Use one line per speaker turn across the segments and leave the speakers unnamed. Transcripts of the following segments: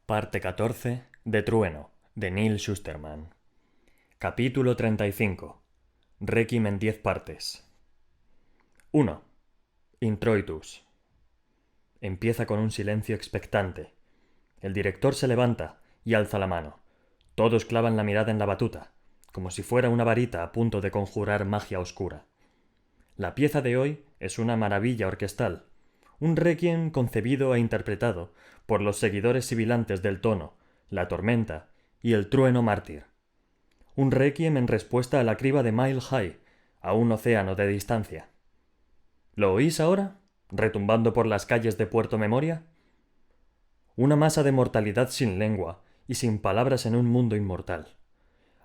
Parte 14 de Trueno, de Neil Shusterman. Capítulo 35. Requiem en 10 partes. 1. Introitus. Empieza con un silencio expectante. El director se levanta y alza la mano. Todos clavan la mirada en la batuta, como si fuera una varita a punto de conjurar magia oscura. La pieza de hoy es una maravilla orquestal, un requiem concebido e interpretado por los seguidores sibilantes del tono, la tormenta y el trueno mártir. Un requiem en respuesta a la criba de Mile High, a un océano de distancia. ¿Lo oís ahora, retumbando por las calles de Puerto Memoria? Una masa de mortalidad sin lengua y sin palabras en un mundo inmortal.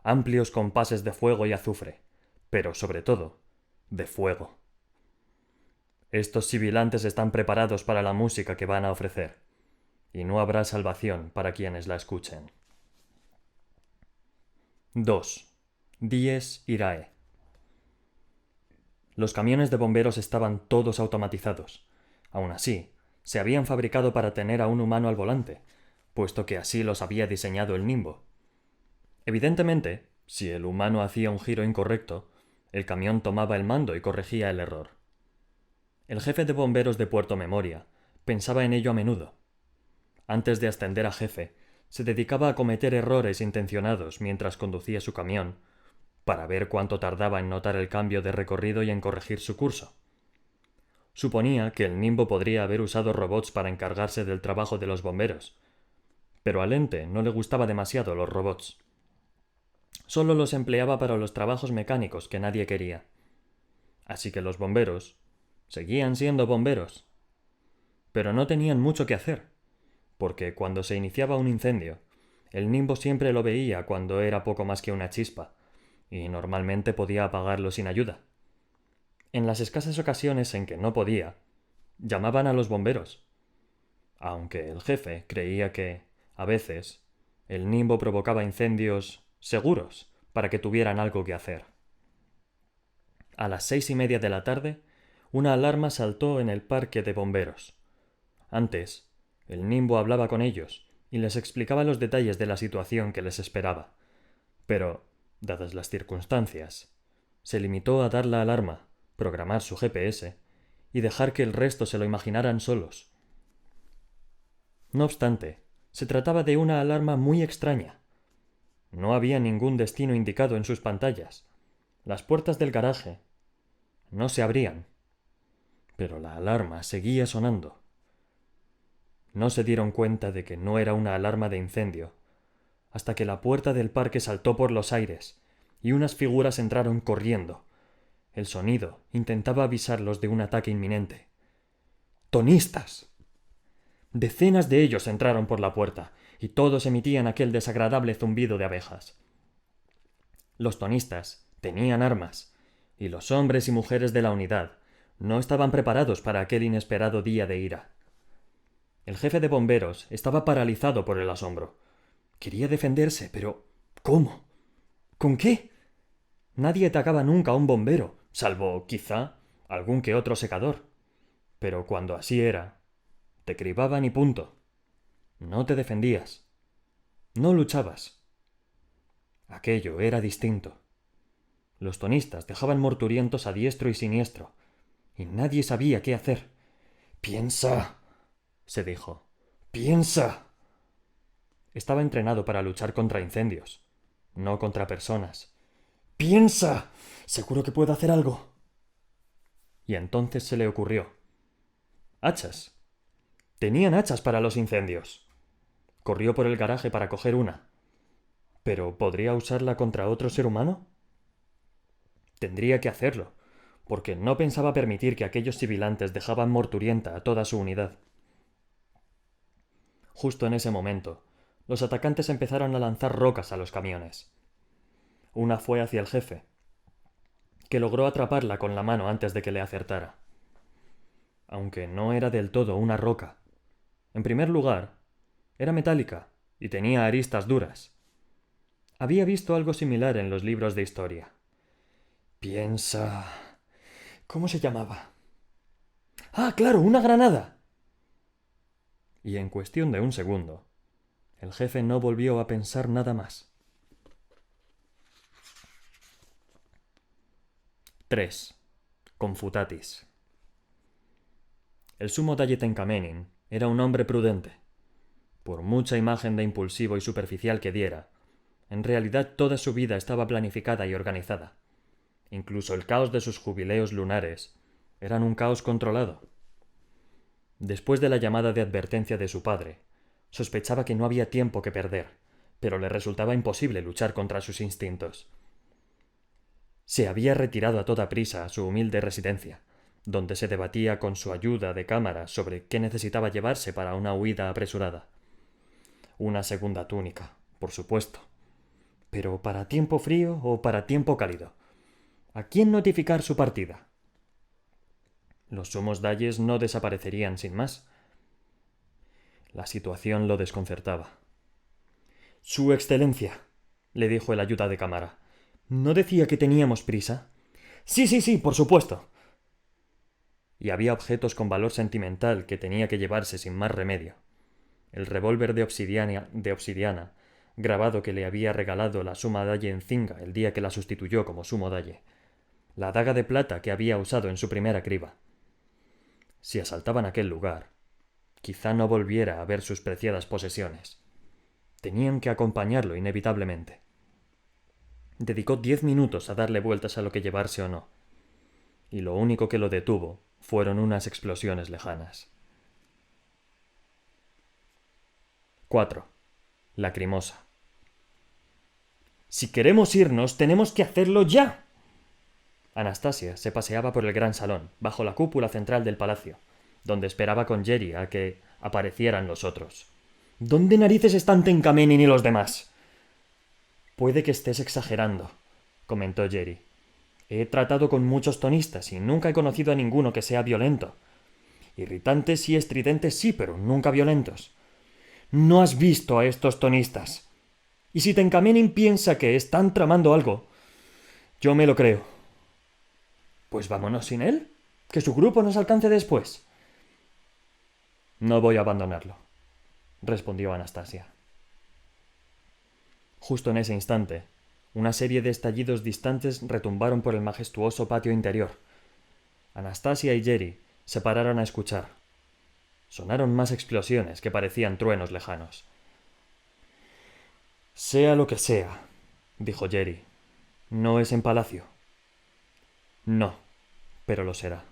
Amplios compases de fuego y azufre, pero sobre todo, de fuego. Estos sibilantes están preparados para la música que van a ofrecer, y no habrá salvación para quienes la escuchen. 2. Dies Irae. Los camiones de bomberos estaban todos automatizados. Aún así, se habían fabricado para tener a un humano al volante, puesto que así los había diseñado el Nimbo. Evidentemente, si el humano hacía un giro incorrecto, el camión tomaba el mando y corregía el error. El jefe de bomberos de Puerto Memoria pensaba en ello a menudo. Antes de ascender a jefe, se dedicaba a cometer errores intencionados mientras conducía su camión, para ver cuánto tardaba en notar el cambio de recorrido y en corregir su curso. Suponía que el Nimbo podría haber usado robots para encargarse del trabajo de los bomberos, pero al ente no le gustaba demasiado los robots. Solo los empleaba para los trabajos mecánicos que nadie quería. Así que los bomberos seguían siendo bomberos. Pero no tenían mucho que hacer, porque cuando se iniciaba un incendio, el Nimbo siempre lo veía cuando era poco más que una chispa, y normalmente podía apagarlo sin ayuda. En las escasas ocasiones en que no podía, llamaban a los bomberos, aunque el jefe creía que, a veces, el Nimbo provocaba incendios seguros para que tuvieran algo que hacer. A las 6:30 de la tarde, una alarma saltó en el parque de bomberos. Antes, el Nimbo hablaba con ellos y les explicaba los detalles de la situación que les esperaba. Pero, dadas las circunstancias, se limitó a dar la alarma, programar su GPS y dejar que el resto se lo imaginaran solos. No obstante, se trataba de una alarma muy extraña. No había ningún destino indicado en sus pantallas. Las puertas del garaje no se abrían, pero la alarma seguía sonando. No se dieron cuenta de que no era una alarma de incendio, hasta que la puerta del parque saltó por los aires y unas figuras entraron corriendo. El sonido intentaba avisarlos de un ataque inminente. ¡Tonistas! Decenas de ellos entraron por la puerta, y todos emitían aquel desagradable zumbido de abejas. Los tonistas tenían armas, y los hombres y mujeres de la unidad no estaban preparados para aquel inesperado día de ira. El jefe de bomberos estaba paralizado por el asombro. Quería defenderse, pero ¿cómo? ¿Con qué? Nadie atacaba nunca a un bombero, salvo, quizá, algún que otro secador. Pero cuando así era, te cribaban y punto. No te defendías. No luchabas. Aquello era distinto. Los tonistas dejaban morturientos a diestro y siniestro, y nadie sabía qué hacer. «Piensa», se dijo. «Piensa». Estaba entrenado para luchar contra incendios, no contra personas. «Piensa. Seguro que puedo hacer algo». Y entonces se le ocurrió. ¡Hachas! Tenían hachas para los incendios. Corrió por el garaje para coger una. ¿Pero podría usarla contra otro ser humano? Tendría que hacerlo, porque no pensaba permitir que aquellos sibilantes dejaban morturienta a toda su unidad. Justo en ese momento, los atacantes empezaron a lanzar rocas a los camiones. Una fue hacia el jefe, que logró atraparla con la mano antes de que le acertara. Aunque no era del todo una roca. En primer lugar, era metálica y tenía aristas duras. Había visto algo similar en los libros de historia. «Piensa... ¿Cómo se llamaba?» «¡Ah, claro! ¡Una granada!» Y en cuestión de un segundo, El jefe no volvió a pensar nada más. 3. Confutatis. El sumo dalle Tencamenin era un hombre prudente. Por mucha imagen de impulsivo y superficial que diera, en realidad toda su vida estaba planificada y organizada. Incluso el caos de sus jubileos lunares eran un caos controlado. Después de la llamada de advertencia de su padre, sospechaba que no había tiempo que perder, pero le resultaba imposible luchar contra sus instintos. Se había retirado a toda prisa a su humilde residencia, donde se debatía con su ayuda de cámara sobre qué necesitaba llevarse para una huida apresurada. Una segunda túnica, por supuesto. ¿Pero para tiempo frío o para tiempo cálido? ¿A quién notificar su partida? Los sumos dalles no desaparecerían sin más. La situación lo desconcertaba. «Su Excelencia», le dijo el ayuda de cámara, «¿no decía que teníamos prisa?» Sí, por supuesto. Y había objetos con valor sentimental que tenía que llevarse sin más remedio. El revólver de obsidiana, grabado que le había regalado la suma dalle Nzinga el día que la sustituyó como sumo dalle. La daga de plata que había usado en su primera criba. Si asaltaban aquel lugar, quizá no volviera a ver sus preciadas posesiones. Tenían que acompañarlo inevitablemente. Dedicó 10 minutos a darle vueltas a lo que llevarse o no, y lo único que lo detuvo fueron unas explosiones lejanas. 4. Lacrimosa. «Si queremos irnos, tenemos que hacerlo ya». Anastasia se paseaba por el gran salón, bajo la cúpula central del palacio, donde esperaba con Jerry a que aparecieran los otros. «¿Dónde narices están Tencamenin y los demás?» «Puede que estés exagerando», comentó Jerry. «He tratado con muchos tonistas y nunca he conocido a ninguno que sea violento. Irritantes y estridentes sí, pero nunca violentos. No has visto a estos tonistas. Y si Tencamenin piensa que están tramando algo, yo me lo creo». «Pues vámonos sin él, que su grupo nos alcance después». «No voy a abandonarlo», respondió Anastasia. Justo en ese instante, una serie de estallidos distantes retumbaron por el majestuoso patio interior. Anastasia y Jerry se pararon a escuchar. Sonaron más explosiones que parecían truenos lejanos. «Sea lo que sea», dijo Jerry, «no es en palacio». «No, pero lo será».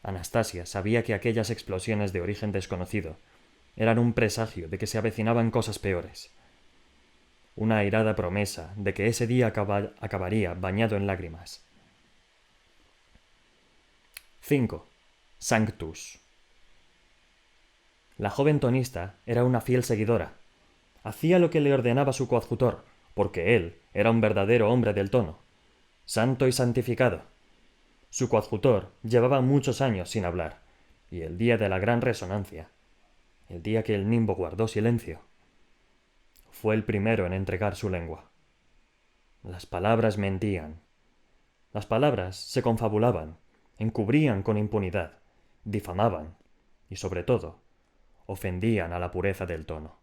Anastasia sabía que aquellas explosiones de origen desconocido eran un presagio de que se avecinaban cosas peores. Una airada promesa de que ese día acabaría bañado en lágrimas. 5. Sanctus. La joven tonista era una fiel seguidora. Hacía lo que le ordenaba su coadjutor, porque él era un verdadero hombre del tono, santo y santificado. Su coadjutor llevaba muchos años sin hablar, y el día de la gran resonancia, el día que el nimbo guardó silencio, fue el primero en entregar su lengua. Las palabras mentían. Las palabras se confabulaban, encubrían con impunidad, difamaban y, sobre todo, ofendían a la pureza del tono.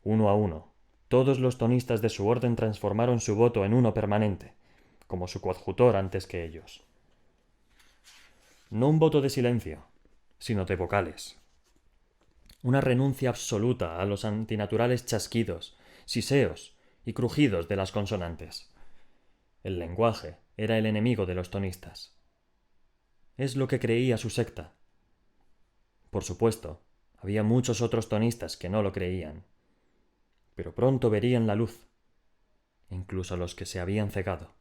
Uno a uno, todos los tonistas de su orden transformaron su voto en uno permanente, como su coadjutor antes que ellos. No un voto de silencio, sino de vocales. Una renuncia absoluta a los antinaturales chasquidos, siseos y crujidos de las consonantes. El lenguaje era el enemigo de los tonistas. Es lo que creía su secta. Por supuesto, había muchos otros tonistas que no lo creían, pero pronto verían la luz, incluso los que se habían cegado.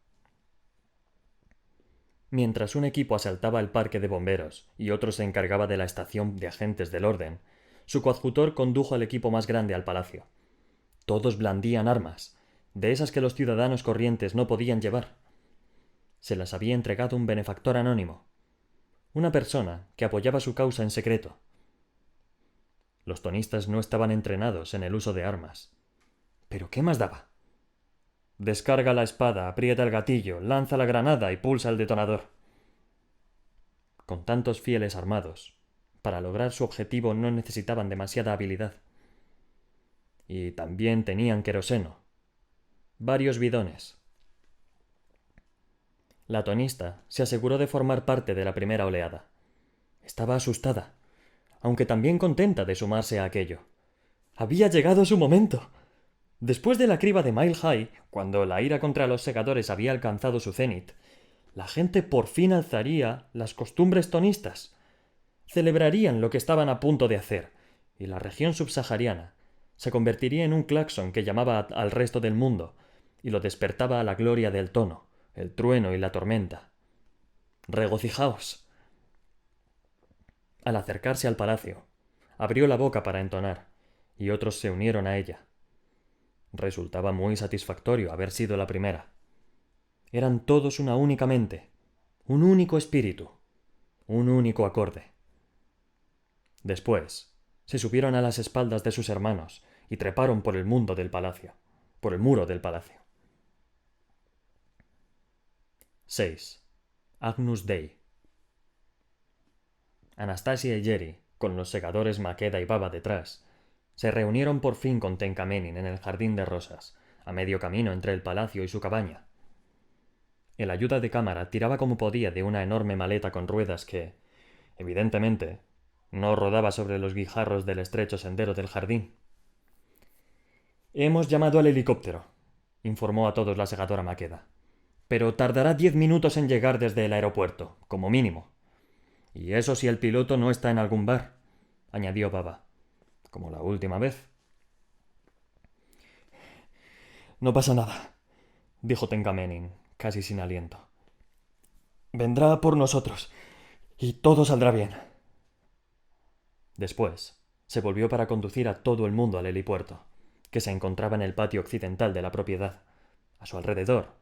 Mientras un equipo asaltaba el parque de bomberos y otro se encargaba de la estación de agentes del orden, su coadjutor condujo al equipo más grande al palacio. Todos blandían armas, de esas que los ciudadanos corrientes no podían llevar. Se las había entregado un benefactor anónimo, una persona que apoyaba su causa en secreto. Los tonistas no estaban entrenados en el uso de armas. ¿Pero qué más daba? Descarga la espada, aprieta el gatillo, lanza la granada y pulsa el detonador. Con tantos fieles armados, para lograr su objetivo no necesitaban demasiada habilidad. y también tenían queroseno. Varios bidones. La tonista se aseguró de formar parte de la primera oleada. Estaba asustada, aunque también contenta de sumarse a aquello. Había llegado su momento. Después de la criba de Mile High, cuando la ira contra los segadores había alcanzado su cenit, la gente por fin alzaría las costumbres tonistas. Celebrarían lo que estaban a punto de hacer, y la región subsahariana se convertiría en un claxon que llamaba al resto del mundo y lo despertaba a la gloria del tono, el trueno y la tormenta. ¡Regocijaos! Al acercarse al palacio, abrió la boca para entonar, y otros se unieron a ella. Resultaba muy satisfactorio haber sido la primera. Eran todos una única mente, un único espíritu, un único acorde. Después, se subieron a las espaldas de sus hermanos y treparon por el muro del palacio. 6. Agnus Dei. Anastasia y Jerry, con los segadores Maqueda y Baba detrás, se reunieron por fin con Tencamenin en el jardín de rosas, a medio camino entre el palacio y su cabaña. El ayuda de cámara tiraba como podía de una enorme maleta con ruedas que, evidentemente, no rodaba sobre los guijarros del estrecho sendero del jardín. «Hemos llamado al helicóptero», informó a todos la segadora Maqueda, «pero tardará 10 minutos en llegar desde el aeropuerto, como mínimo. Y eso si el piloto no está en algún bar», añadió Baba, «como la última vez». «No pasa nada», dijo Tencamenin, casi sin aliento. «Vendrá por nosotros, y todo saldrá bien». Después, se volvió para conducir a todo el mundo al helipuerto, que se encontraba en el patio occidental de la propiedad. A su alrededor,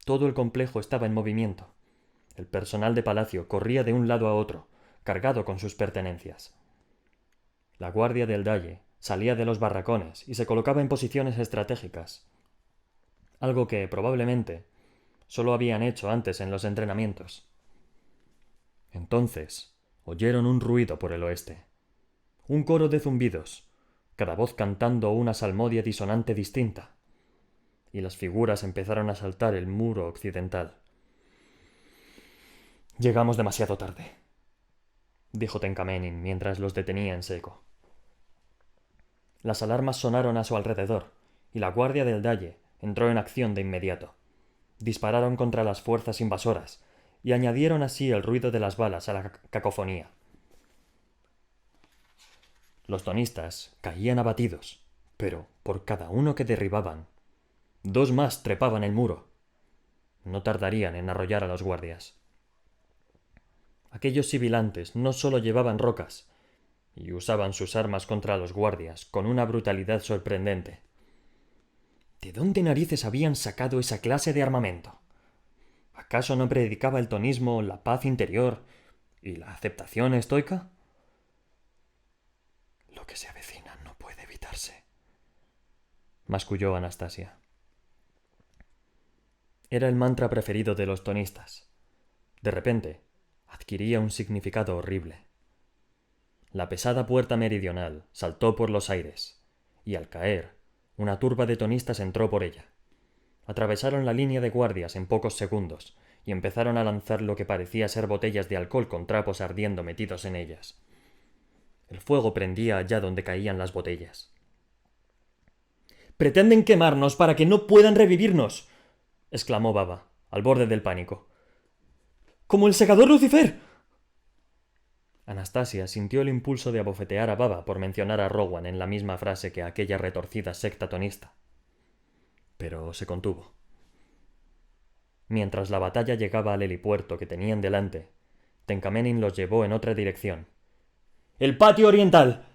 todo el complejo estaba en movimiento. El personal de palacio corría de un lado a otro, cargado con sus pertenencias. La guardia del Dalle salía de los barracones y se colocaba en posiciones estratégicas, algo que, probablemente, solo habían hecho antes en los entrenamientos. Entonces, oyeron un ruido por el oeste. Un coro de zumbidos, cada voz cantando una salmodia disonante distinta, y las figuras empezaron a saltar el muro occidental. «Llegamos demasiado tarde», dijo Tencamenin mientras los detenía en seco. Las alarmas sonaron a su alrededor, y la guardia del Dalle entró en acción de inmediato. Dispararon contra las fuerzas invasoras, y añadieron así el ruido de las balas a la cacofonía. Los tonistas caían abatidos, pero por cada uno que derribaban, 2 más trepaban el muro. No tardarían en arrollar a los guardias. Aquellos sibilantes no solo llevaban rocas, y usaban sus armas contra los guardias con una brutalidad sorprendente. ¿De dónde narices habían sacado esa clase de armamento? ¿Acaso no predicaba el tonismo la paz interior y la aceptación estoica? «Lo que se avecina no puede evitarse», masculló Anastasia. Era el mantra preferido de los tonistas. De repente, adquiría un significado horrible. La pesada puerta meridional saltó por los aires, y al caer, una turba de tonistas entró por ella. Atravesaron la línea de guardias en pocos segundos y empezaron a lanzar lo que parecía ser botellas de alcohol con trapos ardiendo metidos en ellas. El fuego prendía allá donde caían las botellas. «¡Pretenden quemarnos para que no puedan revivirnos!», exclamó Baba, al borde del pánico. «¡Como el segador Lucifer!». Anastasia sintió el impulso de abofetear a Baba por mencionar a Rowan en la misma frase que aquella retorcida secta tonista. Pero se contuvo. Mientras la batalla llegaba al helipuerto que tenían delante, Tencamenin los llevó en otra dirección. «¡El patio oriental!»,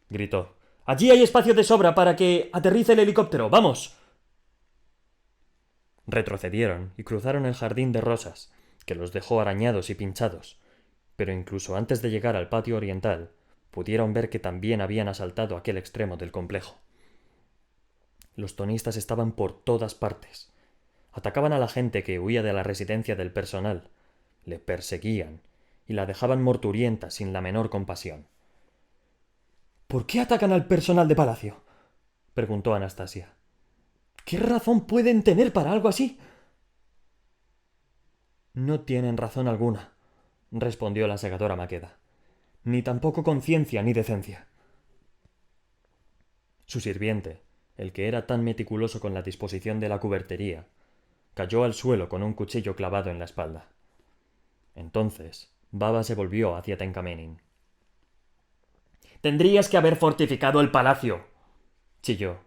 gritó. «Allí hay espacio de sobra para que aterrice el helicóptero. ¡Vamos!». Retrocedieron y cruzaron el jardín de rosas, que los dejó arañados y pinchados, pero incluso antes de llegar al patio oriental, pudieron ver que también habían asaltado aquel extremo del complejo. Los tonistas estaban por todas partes. Atacaban a la gente que huía de la residencia del personal, le perseguían y la dejaban morturienta sin la menor compasión. «¿Por qué atacan al personal de palacio?», preguntó Anastasia. ¿Qué razón pueden tener para algo así? No tienen razón alguna, respondió la segadora Maqueda. Ni tampoco conciencia ni decencia. Su sirviente, el que era tan meticuloso con la disposición de la cubertería, cayó al suelo con un cuchillo clavado en la espalda. Entonces, Baba se volvió hacia Tencamenin. «Tendrías que haber fortificado el palacio», chilló.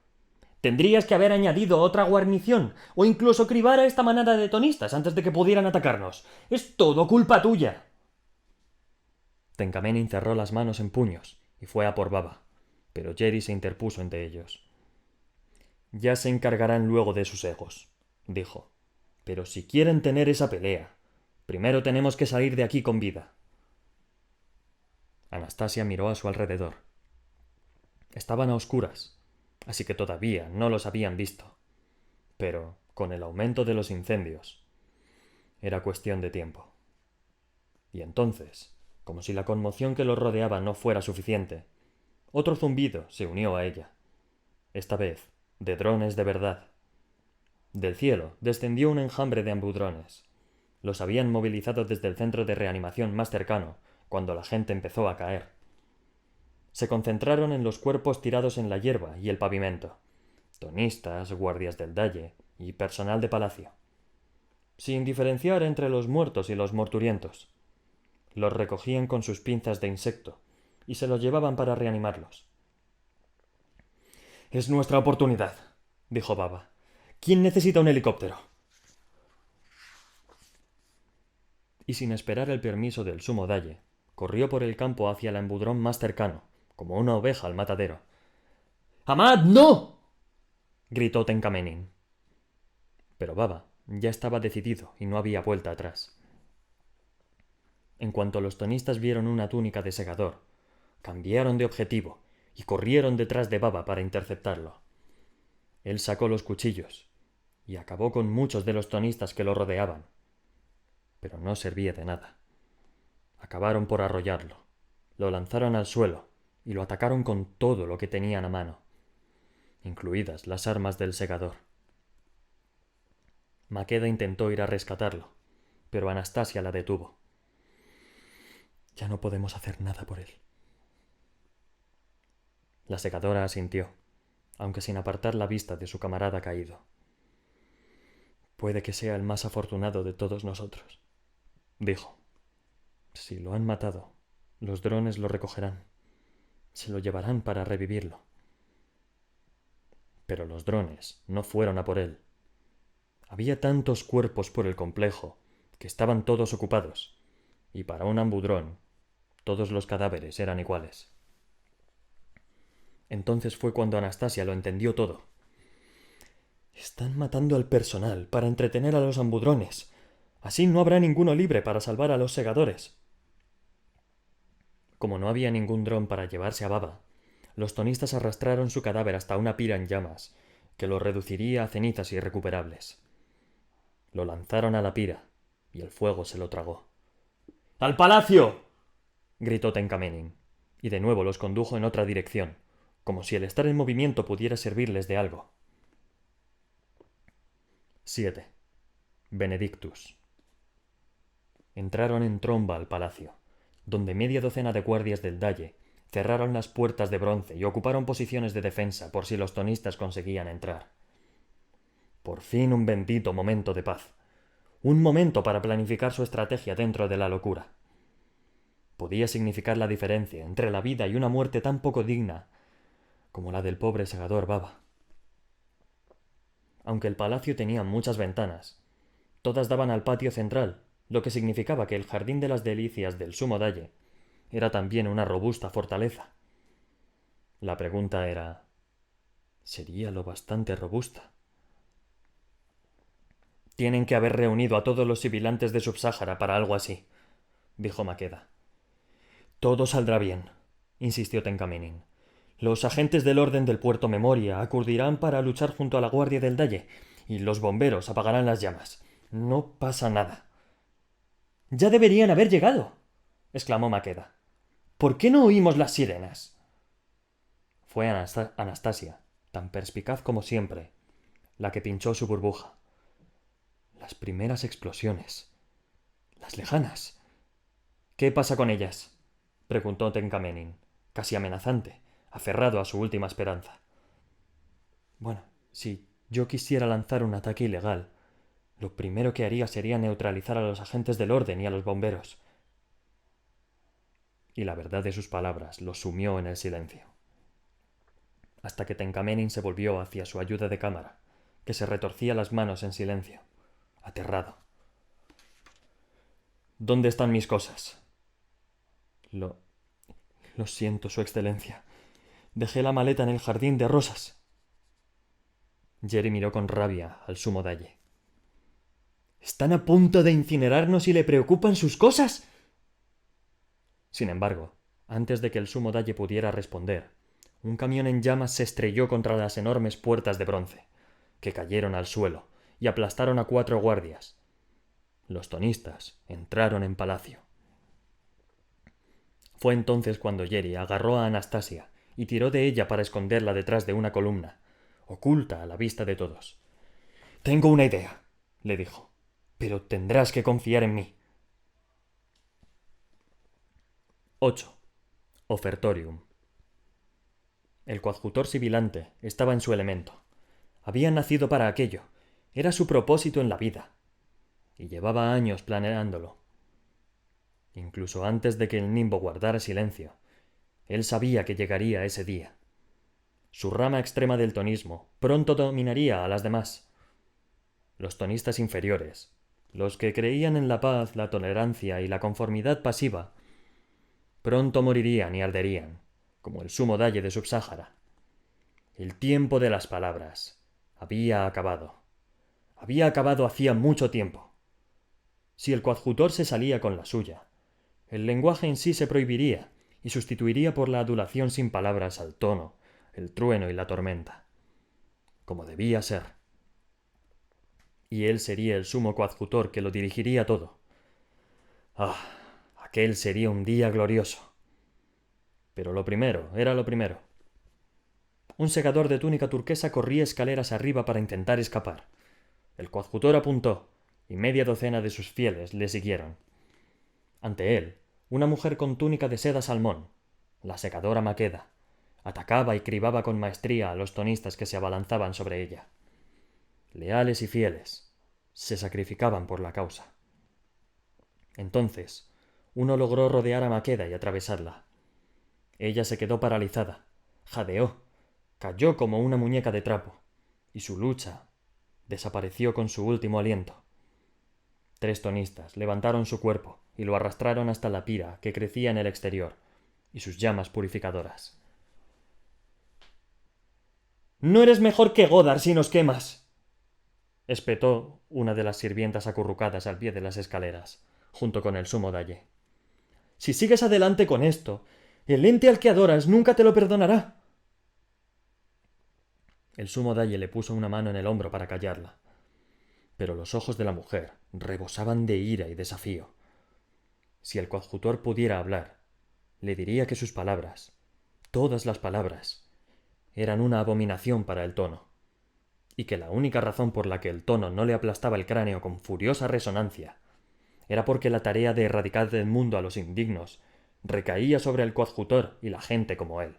«Tendrías que haber añadido otra guarnición, o incluso cribar a esta manada de tonistas antes de que pudieran atacarnos. ¡Es todo culpa tuya!». Tencamenin cerró las manos en puños y fue a por Baba, pero Jerry se interpuso entre ellos. «Ya se encargarán luego de sus egos», dijo. «Pero si quieren tener esa pelea, primero tenemos que salir de aquí con vida». Anastasia miró a su alrededor. Estaban a oscuras, así que todavía no los habían visto. Pero, con el aumento de los incendios, era cuestión de tiempo. Y entonces, como si la conmoción que los rodeaba no fuera suficiente, otro zumbido se unió a ella. Esta vez, de drones de verdad. Del cielo descendió un enjambre de ambudrones. Los habían movilizado desde el centro de reanimación más cercano, cuando la gente empezó a caer. Se concentraron en los cuerpos tirados en la hierba y el pavimento, tonistas, guardias del dalle y personal de palacio, sin diferenciar entre los muertos y los morturientos. Los recogían con sus pinzas de insecto y se los llevaban para reanimarlos. «Es nuestra oportunidad», dijo Baba. «¿Quién necesita un helicóptero?». Y sin esperar el permiso del sumo dalle, corrió por el campo hacia el embudrón más cercano, como una oveja al matadero. «¡Amad, no!», gritó Tencamenin. Pero Baba ya estaba decidido y no había vuelta atrás. En cuanto los tonistas vieron una túnica de segador, cambiaron de objetivo y corrieron detrás de Baba para interceptarlo. Él sacó los cuchillos y acabó con muchos de los tonistas que lo rodeaban. Pero no servía de nada. Acabaron por arrollarlo, lo lanzaron al suelo y lo atacaron con todo lo que tenían a mano, incluidas las armas del segador. Maqueda intentó ir a rescatarlo, pero Anastasia la detuvo. «Ya no podemos hacer nada por él». La segadora asintió, aunque sin apartar la vista de su camarada caído. «Puede que sea el más afortunado de todos nosotros», dijo. «Si lo han matado, los drones lo recogerán. Se lo llevarán para revivirlo». Pero los drones no fueron a por él. Había tantos cuerpos por el complejo que estaban todos ocupados, y para un ambudrón todos los cadáveres eran iguales. Entonces fue cuando Anastasia lo entendió todo. «Están matando al personal para entretener a los ambudrones. Así no habrá ninguno libre para salvar a los segadores». Como no había ningún dron para llevarse a Baba, los tonistas arrastraron su cadáver hasta una pira en llamas, que lo reduciría a cenizas irrecuperables. Lo lanzaron a la pira, y el fuego se lo tragó. «¡Al palacio!», gritó Tencamenin, y de nuevo los condujo en otra dirección, como si el estar en movimiento pudiera servirles de algo. 7. Benedictus. Entraron en tromba al palacio, donde media docena de guardias del dalle cerraron las puertas de bronce y ocuparon posiciones de defensa por si los tonistas conseguían entrar. Por fin un bendito momento de paz. Un momento para planificar su estrategia dentro de la locura. Podía significar la diferencia entre la vida y una muerte tan poco digna como la del pobre segador Baba. Aunque el palacio tenía muchas ventanas, todas daban al patio central, lo que significaba que el jardín de las delicias del sumo dalle era también una robusta fortaleza. La pregunta era: ¿sería lo bastante robusta? «Tienen que haber reunido a todos los sibilantes de Subsáhara para algo así», dijo Maqueda. «Todo saldrá bien», insistió Tencamenin. «Los agentes del Orden del Puerto Memoria acudirán para luchar junto a la guardia del dalle, y los bomberos apagarán las llamas. No pasa nada». «Ya deberían haber llegado», exclamó Maqueda. «¿Por qué no oímos las sirenas?». Fue Anastasia tan perspicaz como siempre, la que pinchó su burbuja. Las primeras explosiones. Las lejanas. ¿Qué pasa con ellas? Preguntó Tenkamenin, casi amenazante, aferrado a su última esperanza. Bueno, si yo quisiera lanzar un ataque ilegal, lo primero que haría sería neutralizar a los agentes del orden y a los bomberos. Y la verdad de sus palabras lo sumió en el silencio. Hasta que Tenkamenin se volvió hacia su ayuda de cámara, que se retorcía las manos en silencio, aterrado. ¿Dónde están mis cosas? Lo siento, Su Excelencia. Dejé la maleta en el jardín de rosas. Jerry miró con rabia al sumo dalle. ¿Están a punto de incinerarnos y le preocupan sus cosas? Sin embargo, antes de que el sumo dalle pudiera responder, un camión en llamas se estrelló contra las enormes puertas de bronce, que cayeron al suelo y aplastaron a 4 guardias. Los tonistas entraron en palacio. Fue entonces cuando Jerry agarró a Anastasia y tiró de ella para esconderla detrás de una columna, oculta a la vista de todos. «Tengo una idea», le dijo, «pero tendrás que confiar en mí». 8. Ofertorium. El coadjutor sibilante estaba en su elemento. Había nacido para aquello. Era su propósito en la vida. Y llevaba años planeándolo. Incluso antes de que el nimbo guardara silencio, él sabía que llegaría ese día. Su rama extrema del tonismo pronto dominaría a las demás. Los tonistas inferiores, los que creían en la paz, la tolerancia y la conformidad pasiva, pronto morirían y arderían, como el sumo dalle de Subsáhara. El tiempo de las palabras había acabado. Había acabado hacía mucho tiempo. Si el coadjutor se salía con la suya, el lenguaje en sí se prohibiría y sustituiría por la adulación sin palabras al tono, el trueno y la tormenta, como debía ser. Y él sería el sumo coadjutor que lo dirigiría todo. ¡Ah! Aquel sería un día glorioso. Pero lo primero era lo primero. Un segador de túnica turquesa corría escaleras arriba para intentar escapar. El coadjutor apuntó, y media docena de sus fieles le siguieron. Ante él, una mujer con túnica de seda salmón, la segadora Maqueda, atacaba y cribaba con maestría a los tonistas que se abalanzaban sobre ella. Leales y fieles, se sacrificaban por la causa. Entonces, uno logró rodear a Maqueda y atravesarla. Ella se quedó paralizada, jadeó, cayó como una muñeca de trapo, y su lucha desapareció con su último aliento. 3 tonistas levantaron su cuerpo y lo arrastraron hasta la pira que crecía en el exterior y sus llamas purificadoras. «No eres mejor que Godard si nos quemas», espetó una de las sirvientas acurrucadas al pie de las escaleras, junto con el sumo dalle. «Si sigues adelante con esto, el ente al que adoras nunca te lo perdonará». El sumo dalle le puso una mano en el hombro para callarla, pero los ojos de la mujer rebosaban de ira y desafío. Si el coadjutor pudiera hablar, le diría que sus palabras, todas las palabras, eran una abominación para el tono, y que la única razón por la que el tono no le aplastaba el cráneo con furiosa resonancia era porque la tarea de erradicar del mundo a los indignos recaía sobre el coadjutor y la gente como él.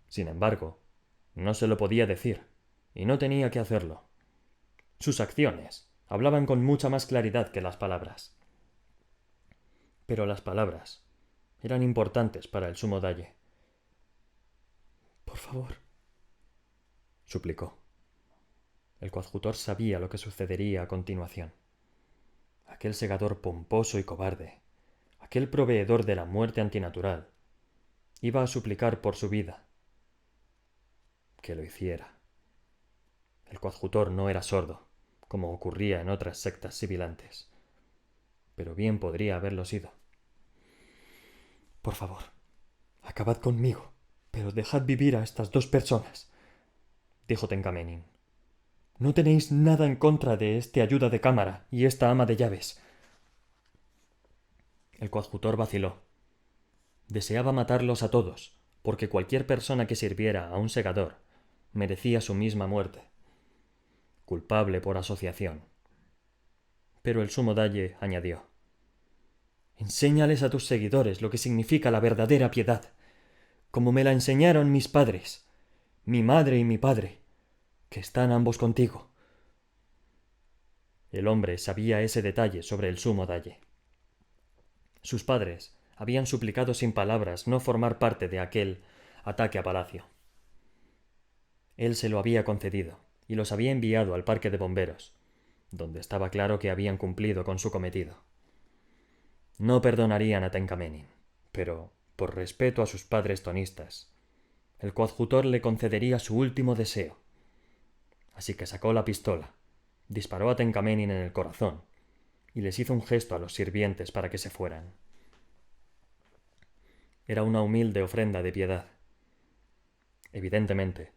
Sin embargo, no se lo podía decir, y no tenía que hacerlo. Sus acciones hablaban con mucha más claridad que las palabras. Pero las palabras eran importantes para el sumo dalle. «Por favor», suplicó. El coadjutor sabía lo que sucedería a continuación. Aquel segador pomposo y cobarde, aquel proveedor de la muerte antinatural, iba a suplicar por su vida. Que lo hiciera. El coadjutor no era sordo, como ocurría en otras sectas sibilantes, pero bien podría haberlo sido. «Por favor, acabad conmigo, pero dejad vivir a estas 2 personas», dijo Tenkamenin. «No tenéis nada en contra de este ayuda de cámara y esta ama de llaves». El coadjutor vaciló. Deseaba matarlos a todos, porque cualquier persona que sirviera a un segador merecía su misma muerte, culpable por asociación. Pero el sumo dalle añadió: «Enséñales a tus seguidores lo que significa la verdadera piedad, como me la enseñaron mis padres, mi madre y mi padre, que están ambos contigo». El hombre sabía ese detalle sobre el sumo dalle. Sus padres habían suplicado sin palabras no formar parte de aquel ataque a palacio. Él se lo había concedido y los había enviado al parque de bomberos, donde estaba claro que habían cumplido con su cometido. No perdonarían a Tencamenin, pero, por respeto a sus padres tonistas, el coadjutor le concedería su último deseo. Así que sacó la pistola, disparó a Tencamenin en el corazón y les hizo un gesto a los sirvientes para que se fueran. Era una humilde ofrenda de piedad. Evidentemente,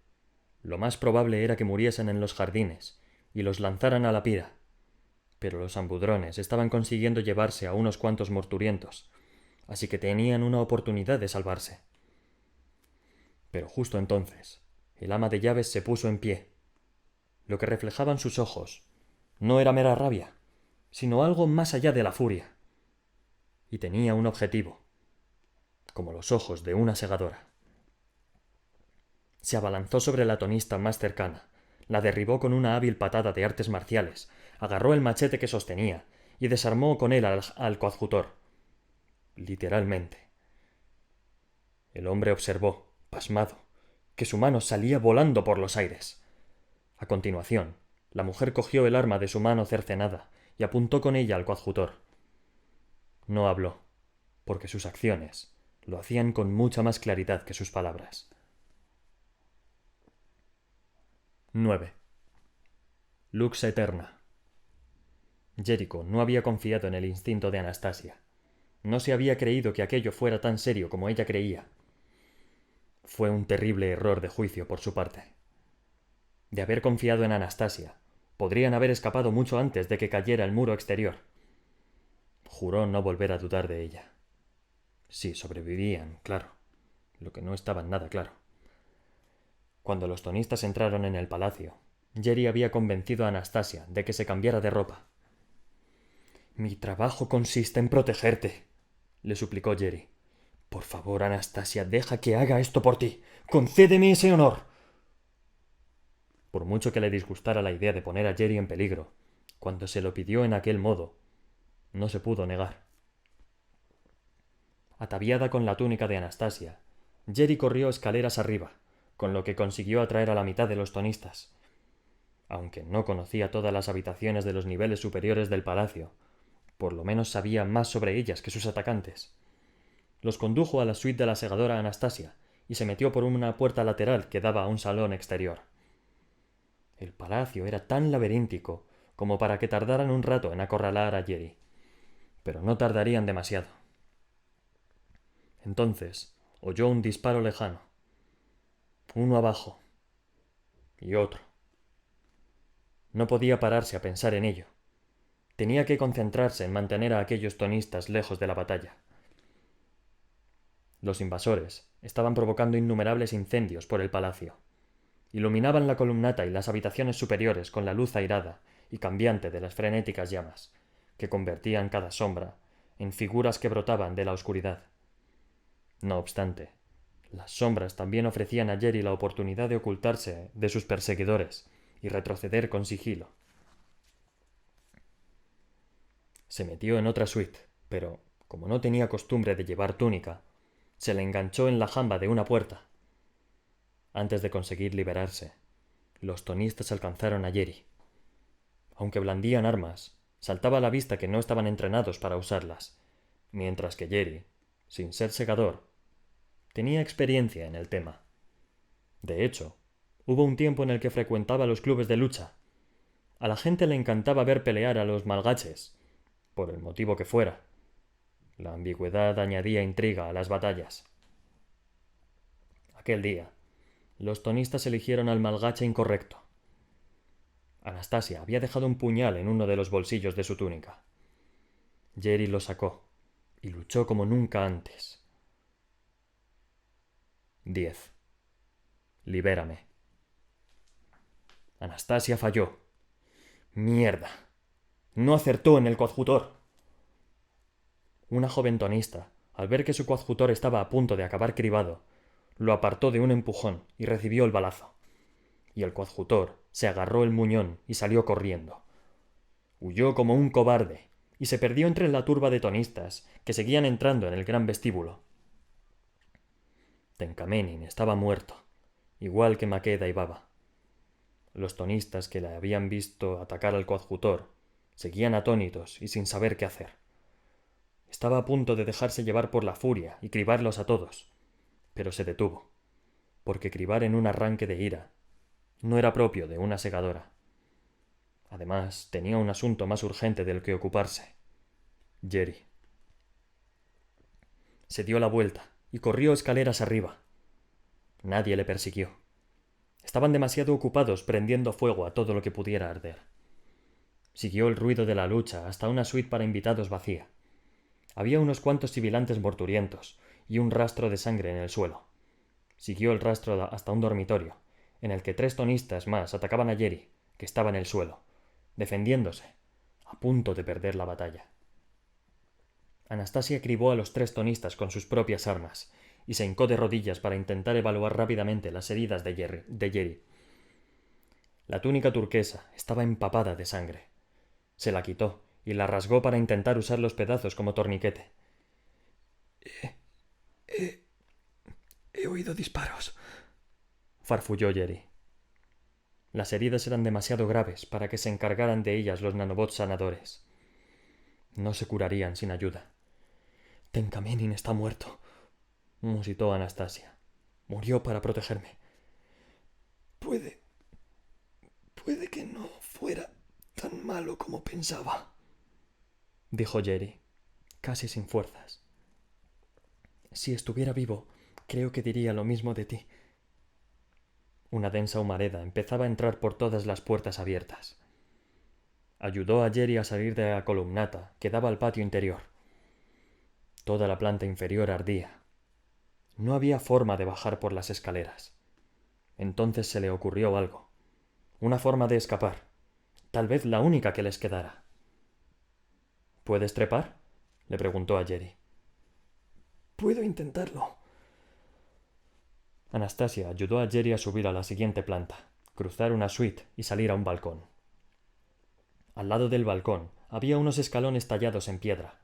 lo más probable era que muriesen en los jardines y los lanzaran a la pira, pero los ambudrones estaban consiguiendo llevarse a unos cuantos morturientos, así que tenían una oportunidad de salvarse. Pero justo entonces, el ama de llaves se puso en pie. Lo que reflejaban sus ojos no era mera rabia, sino algo más allá de la furia. Y tenía un objetivo, como los ojos de una segadora. Se abalanzó sobre la tonista más cercana, la derribó con una hábil patada de artes marciales, agarró el machete que sostenía y desarmó con él al coadjutor. Literalmente. El hombre observó, pasmado, que su mano salía volando por los aires. A continuación, la mujer cogió el arma de su mano cercenada y apuntó con ella al coadjutor. No habló, porque sus acciones lo hacían con mucha más claridad que sus palabras. 9. Lux Eterna. Jericho no había confiado en el instinto de Anastasia. No se había creído que aquello fuera tan serio como ella creía. Fue un terrible error de juicio por su parte. De haber confiado en Anastasia, podrían haber escapado mucho antes de que cayera el muro exterior. Juró no volver a dudar de ella. Sí, sobrevivían, claro, lo que no estaba nada claro. Cuando los tonistas entraron en el palacio, Jerry había convencido a Anastasia de que se cambiara de ropa. «Mi trabajo consiste en protegerte», le suplicó Jerry. «Por favor, Anastasia, deja que haga esto por ti. Concédeme ese honor». Por mucho que le disgustara la idea de poner a Jerry en peligro, cuando se lo pidió en aquel modo, no se pudo negar. Ataviada con la túnica de Anastasia, Jerry corrió escaleras arriba, con lo que consiguió atraer a la mitad de los tonistas. Aunque no conocía todas las habitaciones de los niveles superiores del palacio, por lo menos sabía más sobre ellas que sus atacantes. Los condujo a la suite de la segadora Anastasia y se metió por una puerta lateral que daba a un salón exterior. El palacio era tan laberíntico como para que tardaran un rato en acorralar a Jerry, pero no tardarían demasiado. Entonces oyó un disparo lejano, uno abajo y otro. No podía pararse a pensar en ello. Tenía que concentrarse en mantener a aquellos tonistas lejos de la batalla. Los invasores estaban provocando innumerables incendios por el palacio. Iluminaban la columnata y las habitaciones superiores con la luz airada y cambiante de las frenéticas llamas, que convertían cada sombra en figuras que brotaban de la oscuridad. No obstante, las sombras también ofrecían a Jerry la oportunidad de ocultarse de sus perseguidores y retroceder con sigilo. Se metió en otra suite, pero, como no tenía costumbre de llevar túnica, se le enganchó en la jamba de una puerta. Antes de conseguir liberarse, los tonistas alcanzaron a Jerry. Aunque blandían armas, saltaba a la vista que no estaban entrenados para usarlas, mientras que Jerry, sin ser segador, tenía experiencia en el tema. De hecho, hubo un tiempo en el que frecuentaba los clubes de lucha. A la gente le encantaba ver pelear a los malgaches, por el motivo que fuera. La ambigüedad añadía intriga a las batallas. Aquel día, los tonistas eligieron al malgache incorrecto. Anastasia había dejado un puñal en uno de los bolsillos de su túnica. Jerry lo sacó y luchó como nunca antes. 10. Libérame. Anastasia falló. ¡Mierda! No acertó en el coadjutor. Una joven tonista, al ver que su coadjutor estaba a punto de acabar cribado, lo apartó de un empujón y recibió el balazo. Y el coadjutor se agarró el muñón y salió corriendo. Huyó como un cobarde y se perdió entre la turba de tonistas que seguían entrando en el gran vestíbulo. Tencamenin estaba muerto, igual que Maqueda y Baba. Los tonistas que le habían visto atacar al coadjutor seguían atónitos y sin saber qué hacer. Estaba a punto de dejarse llevar por la furia y cribarlos a todos, pero se detuvo, porque cribar en un arranque de ira no era propio de una segadora. Además, tenía un asunto más urgente del que ocuparse. Jerry. Se dio la vuelta y corrió escaleras arriba. Nadie le persiguió. Estaban demasiado ocupados prendiendo fuego a todo lo que pudiera arder. Siguió el ruido de la lucha hasta una suite para invitados vacía. Había unos cuantos sibilantes morturientos y un rastro de sangre en el suelo. Siguió el rastro hasta un dormitorio, en el que 3 tonistas más atacaban a Jerry, que estaba en el suelo, defendiéndose, a punto de perder la batalla. Anastasia cribó a los 3 tonistas con sus propias armas y se hincó de rodillas para intentar evaluar rápidamente las heridas de Jerry. La túnica turquesa estaba empapada de sangre. Se la quitó y la rasgó para intentar usar los pedazos como torniquete. He oído disparos, farfulló Jerry. Las heridas eran demasiado graves para que se encargaran de ellas los nanobots sanadores. No se curarían sin ayuda. Tencamenin está muerto, musitó Anastasia. Murió para protegerme. Puede que no fuera tan malo como pensaba, dijo Jerry, casi sin fuerzas. Si estuviera vivo, creo que diría lo mismo de ti. Una densa humareda empezaba a entrar por todas las puertas abiertas. Ayudó a Jerry a salir de la columnata que daba al patio interior. Toda la planta inferior ardía. No había forma de bajar por las escaleras. Entonces se le ocurrió algo. Una forma de escapar. Tal vez la única que les quedara. ¿Puedes trepar?, le preguntó a Jerry. Puedo intentarlo. Anastasia ayudó a Jerry a subir a la siguiente planta, cruzar una suite y salir a un balcón. Al lado del balcón había unos escalones tallados en piedra,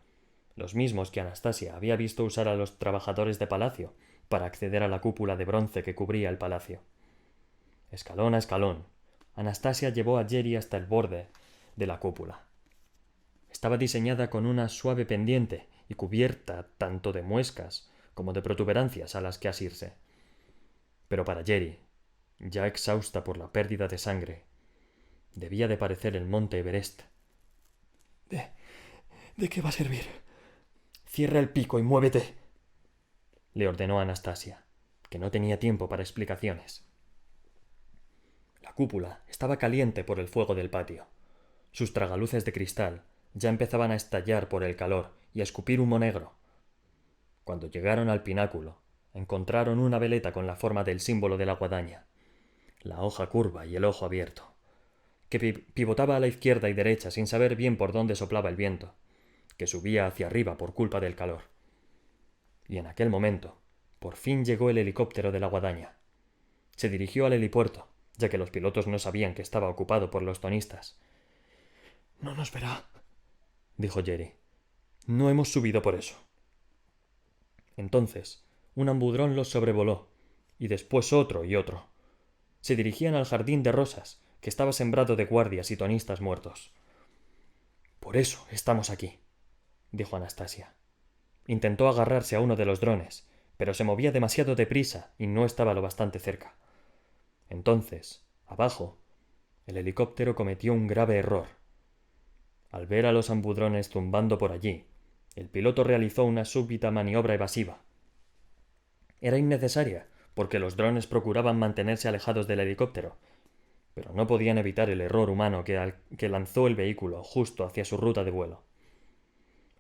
los mismos que Anastasia había visto usar a los trabajadores de palacio para acceder a la cúpula de bronce que cubría el palacio. Escalón a escalón, Anastasia llevó a Jerry hasta el borde de la cúpula. Estaba diseñada con una suave pendiente y cubierta tanto de muescas como de protuberancias a las que asirse. Pero para Jerry, ya exhausta por la pérdida de sangre, debía de parecer el monte Everest. ¿De qué va a servir? Cierra el pico y muévete, le ordenó Anastasia, que no tenía tiempo para explicaciones. La cúpula estaba caliente por el fuego del patio. Sus tragaluces de cristal ya empezaban a estallar por el calor y a escupir humo negro. Cuando llegaron al pináculo, encontraron una veleta con la forma del símbolo de la guadaña, la hoja curva y el ojo abierto, que pivotaba a la izquierda y derecha sin saber bien por dónde soplaba el viento, que subía hacia arriba por culpa del calor. Y en aquel momento, por fin llegó el helicóptero de la guadaña. Se dirigió al helipuerto, ya que los pilotos no sabían que estaba ocupado por los tonistas. No nos verá, dijo Jerry. No hemos subido por eso. Entonces, un ambudrón los sobrevoló, y después otro y otro. Se dirigían al jardín de rosas, que estaba sembrado de guardias y tonistas muertos. Por eso estamos aquí, dijo Anastasia. Intentó agarrarse a uno de los drones, pero se movía demasiado deprisa y no estaba lo bastante cerca. Entonces, abajo, el helicóptero cometió un grave error. Al ver a los ambudrones zumbando por allí, el piloto realizó una súbita maniobra evasiva. Era innecesaria, porque los drones procuraban mantenerse alejados del helicóptero, pero no podían evitar el error humano que lanzó el vehículo justo hacia su ruta de vuelo.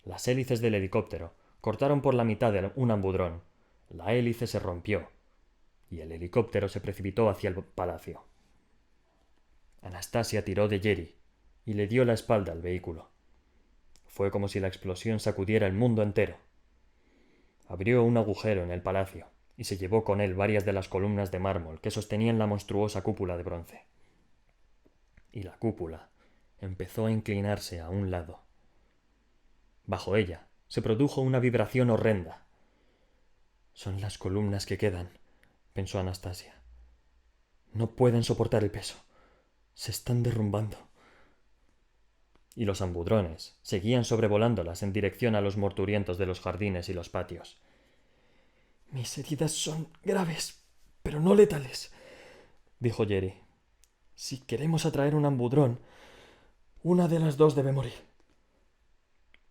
Las hélices del helicóptero cortaron por la mitad de un ambudrón, la hélice se rompió, y el helicóptero se precipitó hacia el palacio. Anastasia tiró de Jerry y le dio la espalda al vehículo. Fue como si la explosión sacudiera el mundo entero. Abrió un agujero en el palacio y se llevó con él varias de las columnas de mármol que sostenían la monstruosa cúpula de bronce. Y la cúpula empezó a inclinarse a un lado. Bajo ella se produjo una vibración horrenda. Son las columnas que quedan, pensó Anastasia. No pueden soportar el peso. Se están derrumbando. Y los ambudrones seguían sobrevolándolas en dirección a los morturientos de los jardines y los patios. Mis heridas son graves, pero no letales, dijo Jerry. Si queremos atraer un ambudrón, una de las dos debe morir.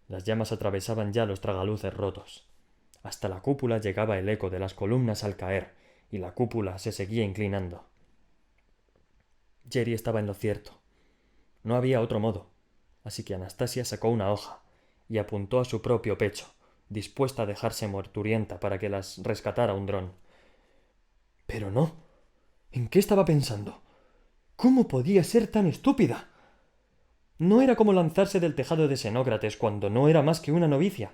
Las llamas atravesaban ya los tragaluces rotos. Hasta la cúpula llegaba el eco de las columnas al caer, y la cúpula se seguía inclinando. Jerry estaba en lo cierto. No había otro modo, así que Anastasia sacó una hoja y apuntó a su propio pecho, dispuesta a dejarse morturienta para que las rescatara un dron. Pero no. ¿En qué estaba pensando? ¿Cómo podía ser tan estúpida? No era como lanzarse del tejado de Xenócrates cuando no era más que una novicia.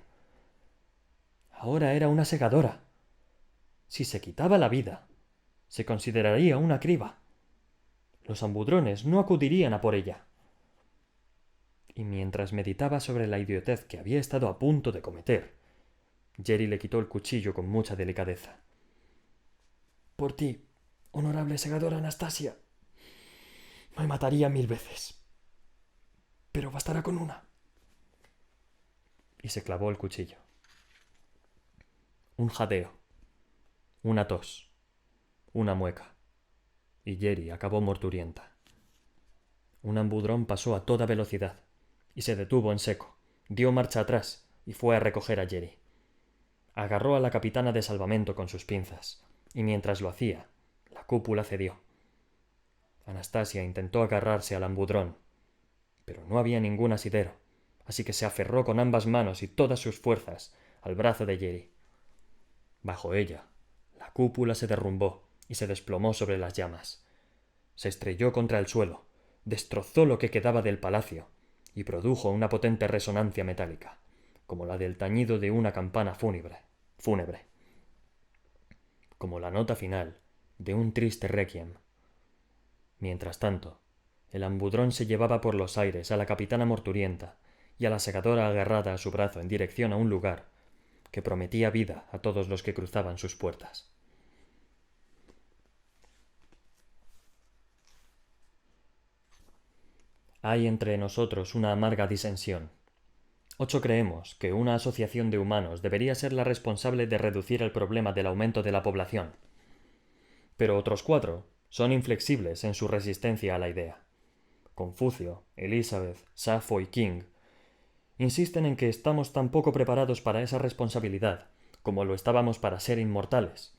Ahora era una segadora. Si se quitaba la vida, se consideraría una criba. Los ambudrones no acudirían a por ella. Y mientras meditaba sobre la idiotez que había estado a punto de cometer, Jerry le quitó el cuchillo con mucha delicadeza. Por ti, honorable segadora Anastasia, me mataría 1000 veces. Pero bastará con una. Y se clavó el cuchillo. Un jadeo, una tos, una mueca, y Jerry acabó morturienta. Un ambudrón pasó a toda velocidad, y se detuvo en seco, dio marcha atrás y fue a recoger a Jerry. Agarró a la capitana de salvamento con sus pinzas, y mientras lo hacía, la cúpula cedió. Anastasia intentó agarrarse al ambudrón, pero no había ningún asidero, así que se aferró con ambas manos y todas sus fuerzas al brazo de Jerry. Bajo ella, la cúpula se derrumbó y se desplomó sobre las llamas. Se estrelló contra el suelo, destrozó lo que quedaba del palacio y produjo una potente resonancia metálica, como la del tañido de una campana fúnebre, como la nota final de un triste requiem. Mientras tanto, el ambudrón se llevaba por los aires a la capitana morturienta y a la segadora agarrada a su brazo en dirección a un lugar que prometía vida a todos los que cruzaban sus puertas. Hay entre nosotros una amarga disensión. 8 creemos que una asociación de humanos debería ser la responsable de reducir el problema del aumento de la población. Pero otros 4 son inflexibles en su resistencia a la idea. Confucio, Elizabeth, Safo y King insisten en que estamos tan poco preparados para esa responsabilidad como lo estábamos para ser inmortales.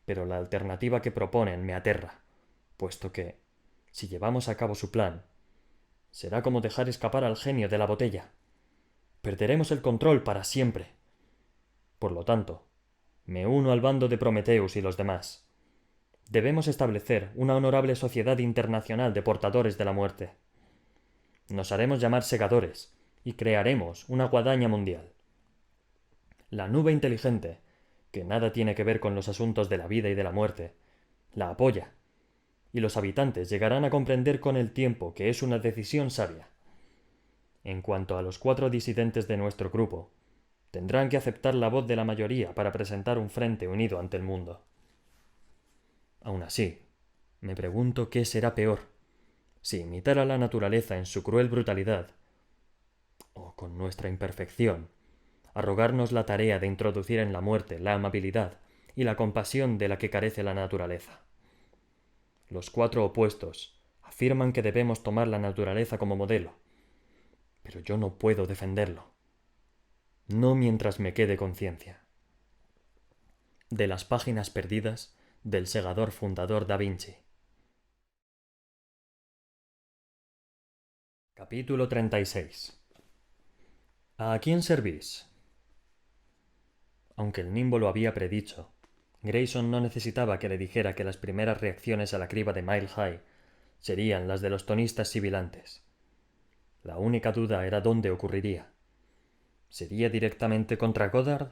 Pero la alternativa que proponen me aterra, puesto que, si llevamos a cabo su plan, será como dejar escapar al genio de la botella. Perderemos el control para siempre. Por lo tanto, me uno al bando de Prometheus y los demás. Debemos establecer una honorable sociedad internacional de portadores de la muerte. Nos haremos llamar segadores y crearemos una guadaña mundial. La nube inteligente, que nada tiene que ver con los asuntos de la vida y de la muerte, la apoya, y los habitantes llegarán a comprender con el tiempo que es una decisión sabia. En cuanto a los 4 disidentes de nuestro grupo, tendrán que aceptar la voz de la mayoría para presentar un frente unido ante el mundo. Aun así, me pregunto qué será peor, si imitar a la naturaleza en su cruel brutalidad, o con nuestra imperfección, arrogarnos la tarea de introducir en la muerte la amabilidad y la compasión de la que carece la naturaleza. Los 4 opuestos afirman que debemos tomar la naturaleza como modelo, pero yo no puedo defenderlo. No mientras me quede conciencia. De las páginas perdidas del segador fundador Da Vinci. Capítulo 36. ¿A quién servís? Aunque el nimbo lo había predicho, Grayson no necesitaba que le dijera que las primeras reacciones a la criba de Mile High serían las de los tonistas sibilantes. La única duda era dónde ocurriría. ¿Sería directamente contra Goddard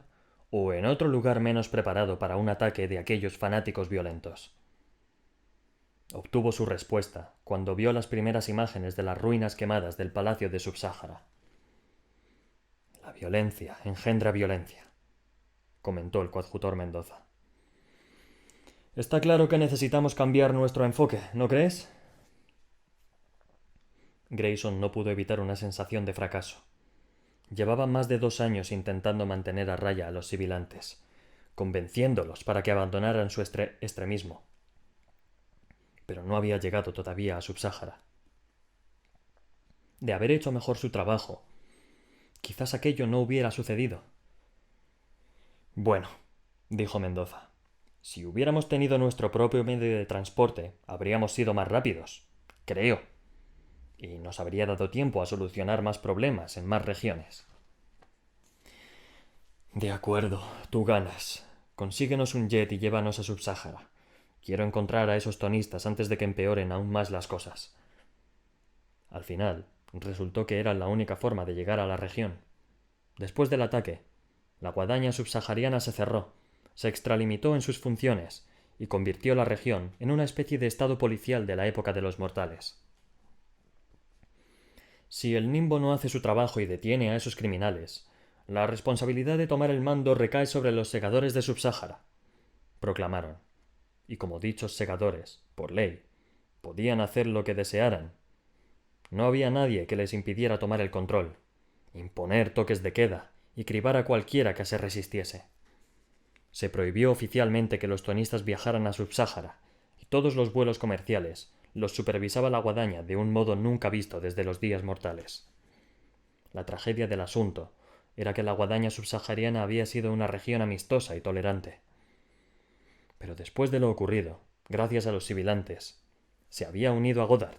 o en otro lugar menos preparado para un ataque de aquellos fanáticos violentos? Obtuvo su respuesta cuando vio las primeras imágenes de las ruinas quemadas del palacio de Subsáhara. La violencia engendra violencia, comentó el coadjutor Mendoza. Está claro que necesitamos cambiar nuestro enfoque, ¿no crees? Grayson no pudo evitar una sensación de fracaso. Llevaba más de 2 años intentando mantener a raya a los sibilantes, convenciéndolos para que abandonaran su extremismo. Pero no había llegado todavía a Subsáhara. De haber hecho mejor su trabajo, quizás aquello no hubiera sucedido. Bueno, dijo Mendoza, si hubiéramos tenido nuestro propio medio de transporte, habríamos sido más rápidos, creo, y nos habría dado tiempo a solucionar más problemas en más regiones. De acuerdo, tú ganas. Consíguenos un jet y llévanos a Subsáhara. Quiero encontrar a esos tonistas antes de que empeoren aún más las cosas. Al final, resultó que era la única forma de llegar a la región. Después del ataque, la guadaña subsahariana se cerró, se extralimitó en sus funciones y convirtió la región en una especie de estado policial de la época de los mortales. Si el Nimbo no hace su trabajo y detiene a esos criminales, la responsabilidad de tomar el mando recae sobre los segadores de Subsáhara, proclamaron. Y como dichos segadores, por ley, podían hacer lo que desearan. No había nadie que les impidiera tomar el control, imponer toques de queda y cribar a cualquiera que se resistiese. Se prohibió oficialmente que los tonistas viajaran a Subsáhara, y todos los vuelos comerciales los supervisaba la guadaña de un modo nunca visto desde los días mortales. La tragedia del asunto era que la guadaña subsahariana había sido una región amistosa y tolerante. Pero después de lo ocurrido, gracias a los sibilantes, se había unido a Goddard,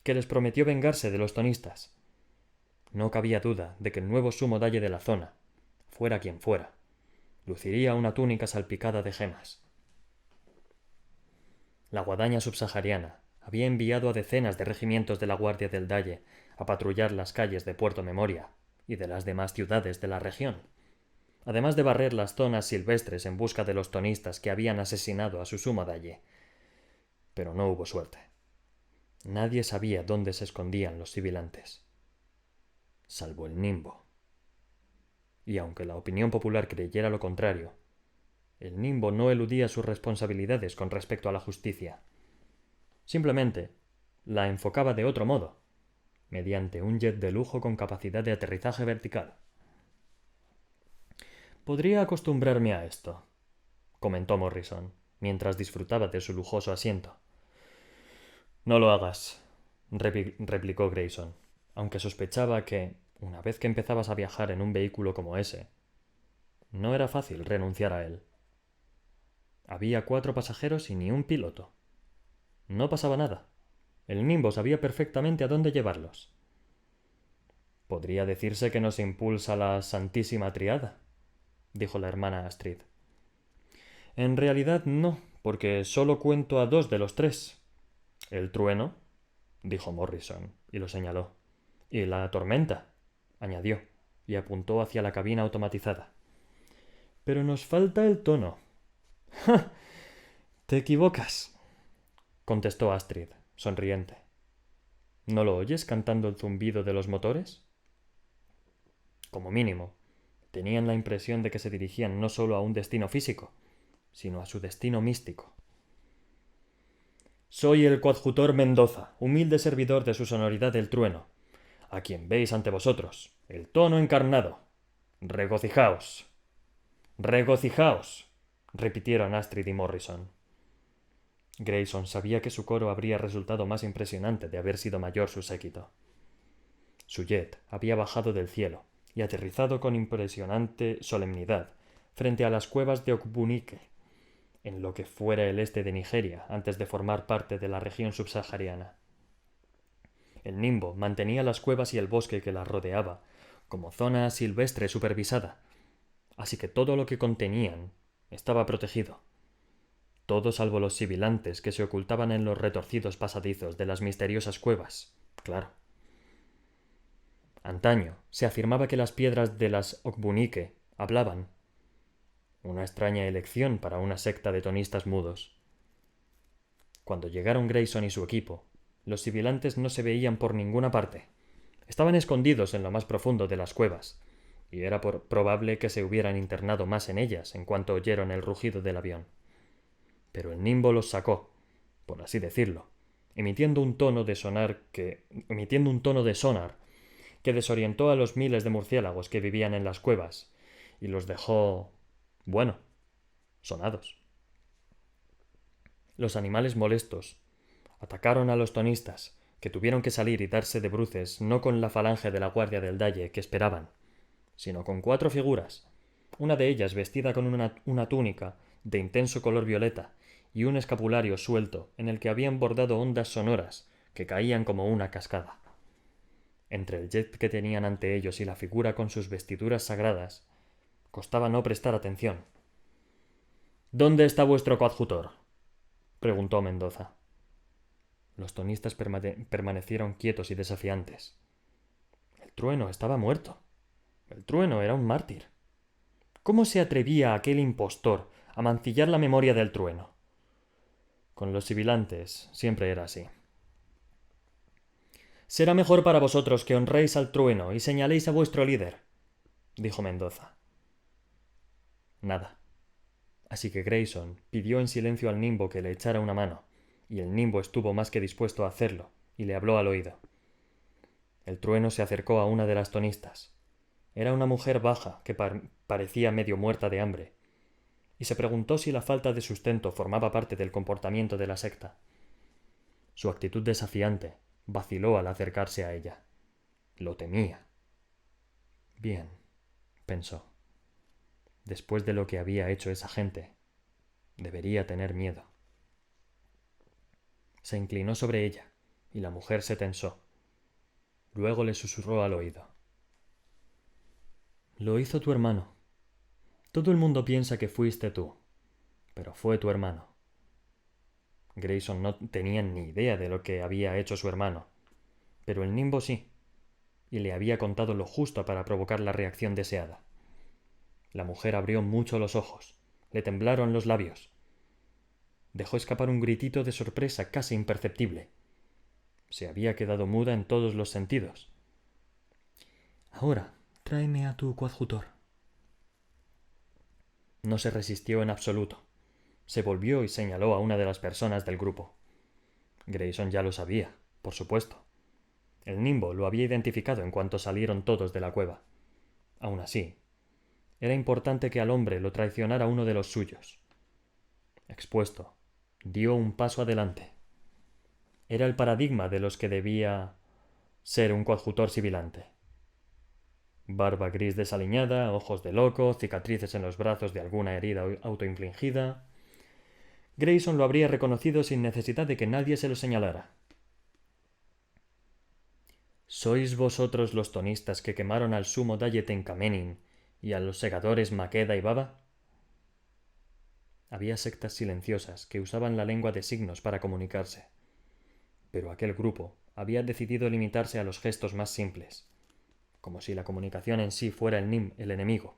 que les prometió vengarse de los tonistas. No cabía duda de que el nuevo sumo dalle de la zona, fuera quien fuera, luciría una túnica salpicada de gemas. La guadaña subsahariana había enviado a decenas de regimientos de la Guardia del Dalle a patrullar las calles de Puerto Memoria y de las demás ciudades de la región, además de barrer las zonas silvestres en busca de los tonistas que habían asesinado a su sumo dalle. Pero no hubo suerte. Nadie sabía dónde se escondían los sibilantes, salvo el Nimbo. Y aunque la opinión popular creyera lo contrario, el Nimbo no eludía sus responsabilidades con respecto a la justicia. Simplemente la enfocaba de otro modo, mediante un jet de lujo con capacidad de aterrizaje vertical. Podría acostumbrarme a esto, comentó Morrison, mientras disfrutaba de su lujoso asiento. No lo hagas, replicó Grayson, aunque sospechaba que, una vez que empezabas a viajar en un vehículo como ese, no era fácil renunciar a él. Había 4 pasajeros y ni un piloto. No pasaba nada. El Nimbo sabía perfectamente a dónde llevarlos. Podría decirse que nos impulsa la Santísima Triada, dijo la hermana Astrid. En realidad no, porque solo cuento a 2 de los 3. El trueno, dijo Morrison, y lo señaló. Y la tormenta, añadió, y apuntó hacia la cabina automatizada. Pero nos falta el tono. ¡Ja! Te equivocas, contestó Astrid, sonriente. ¿No lo oyes cantando el zumbido de los motores? Como mínimo, tenían la impresión de que se dirigían no solo a un destino físico, sino a su destino místico. Soy el coadjutor Mendoza, humilde servidor de su sonoridad el trueno, a quien veis ante vosotros, el tono encarnado. Regocijaos. Regocijaos, repitieron Astrid y Morrison. Grayson sabía que su coro habría resultado más impresionante de haber sido mayor su séquito. Su jet había bajado del cielo y aterrizado con impresionante solemnidad frente a las cuevas de Okpunike, en lo que fuera el este de Nigeria antes de formar parte de la región subsahariana. El Nimbo mantenía las cuevas y el bosque que las rodeaba como zona silvestre supervisada, así que todo lo que contenían estaba protegido. todo salvo los sibilantes que se ocultaban en los retorcidos pasadizos de las misteriosas cuevas, claro. Antaño se afirmaba que las piedras de las Okbunike hablaban. Una extraña elección para una secta de tonistas mudos. Cuando llegaron Grayson y su equipo, los sibilantes no se veían por ninguna parte. Estaban escondidos en lo más profundo de las cuevas, y era probable que se hubieran internado más en ellas en cuanto oyeron el rugido del avión. Pero el nimbo los sacó, por así decirlo, emitiendo un tono de sonar que desorientó a los miles de murciélagos que vivían en las cuevas y los dejó, bueno, sonados. Los animales molestos atacaron a los tonistas, que tuvieron que salir y darse de bruces no con la falange de la guardia del Dalle que esperaban, sino con 4 figuras, una de ellas vestida con una túnica de intenso color violeta y un escapulario suelto en el que habían bordado ondas sonoras que caían como una cascada. Entre el jet que tenían ante ellos y la figura con sus vestiduras sagradas, costaba no prestar atención. «¿Dónde está vuestro coadjutor?», preguntó Mendoza. Los tonistas permanecieron quietos y desafiantes. El trueno estaba muerto. El trueno era un mártir. ¿Cómo se atrevía aquel impostor a mancillar la memoria del trueno? Con los sibilantes siempre era así. «Será mejor para vosotros que honréis al trueno y señaléis a vuestro líder», dijo Mendoza. Nada. Así que Grayson pidió en silencio al nimbo que le echara una mano, y el nimbo estuvo más que dispuesto a hacerlo, y le habló al oído. El trueno se acercó a una de las tonistas. Era una mujer baja que parecía medio muerta de hambre, y se preguntó si la falta de sustento formaba parte del comportamiento de la secta. Su actitud desafiante vaciló al acercarse a ella. Lo temía. Bien, pensó. Después de lo que había hecho esa gente, debería tener miedo. Se inclinó sobre ella, y la mujer se tensó. Luego le susurró al oído. «Lo hizo tu hermano. Todo el mundo piensa que fuiste tú, pero fue tu hermano». Grayson no tenía ni idea de lo que había hecho su hermano, pero el nimbo sí, y le había contado lo justo para provocar la reacción deseada. La mujer abrió mucho los ojos, le temblaron los labios. Dejó escapar un gritito de sorpresa casi imperceptible. Se había quedado muda en todos los sentidos. «Ahora, tráeme a tu coadjutor». No se resistió en absoluto. Se volvió y señaló a una de las personas del grupo. Grayson ya lo sabía, por supuesto. El nimbo lo había identificado en cuanto salieron todos de la cueva. Aun así, era importante que al hombre lo traicionara uno de los suyos. Expuesto, dio un paso adelante. Era el paradigma de los que debía ser un coadjutor sibilante. Barba gris desaliñada, ojos de loco, cicatrices en los brazos de alguna herida autoinfligida. Grayson lo habría reconocido sin necesidad de que nadie se lo señalara. «¿Sois vosotros los tonistas que quemaron al sumo Dalle Tenkamenin y a los segadores Makeda y Baba?» Había sectas silenciosas que usaban la lengua de signos para comunicarse, pero aquel grupo había decidido limitarse a los gestos más simples, como si la comunicación en sí fuera el enemigo.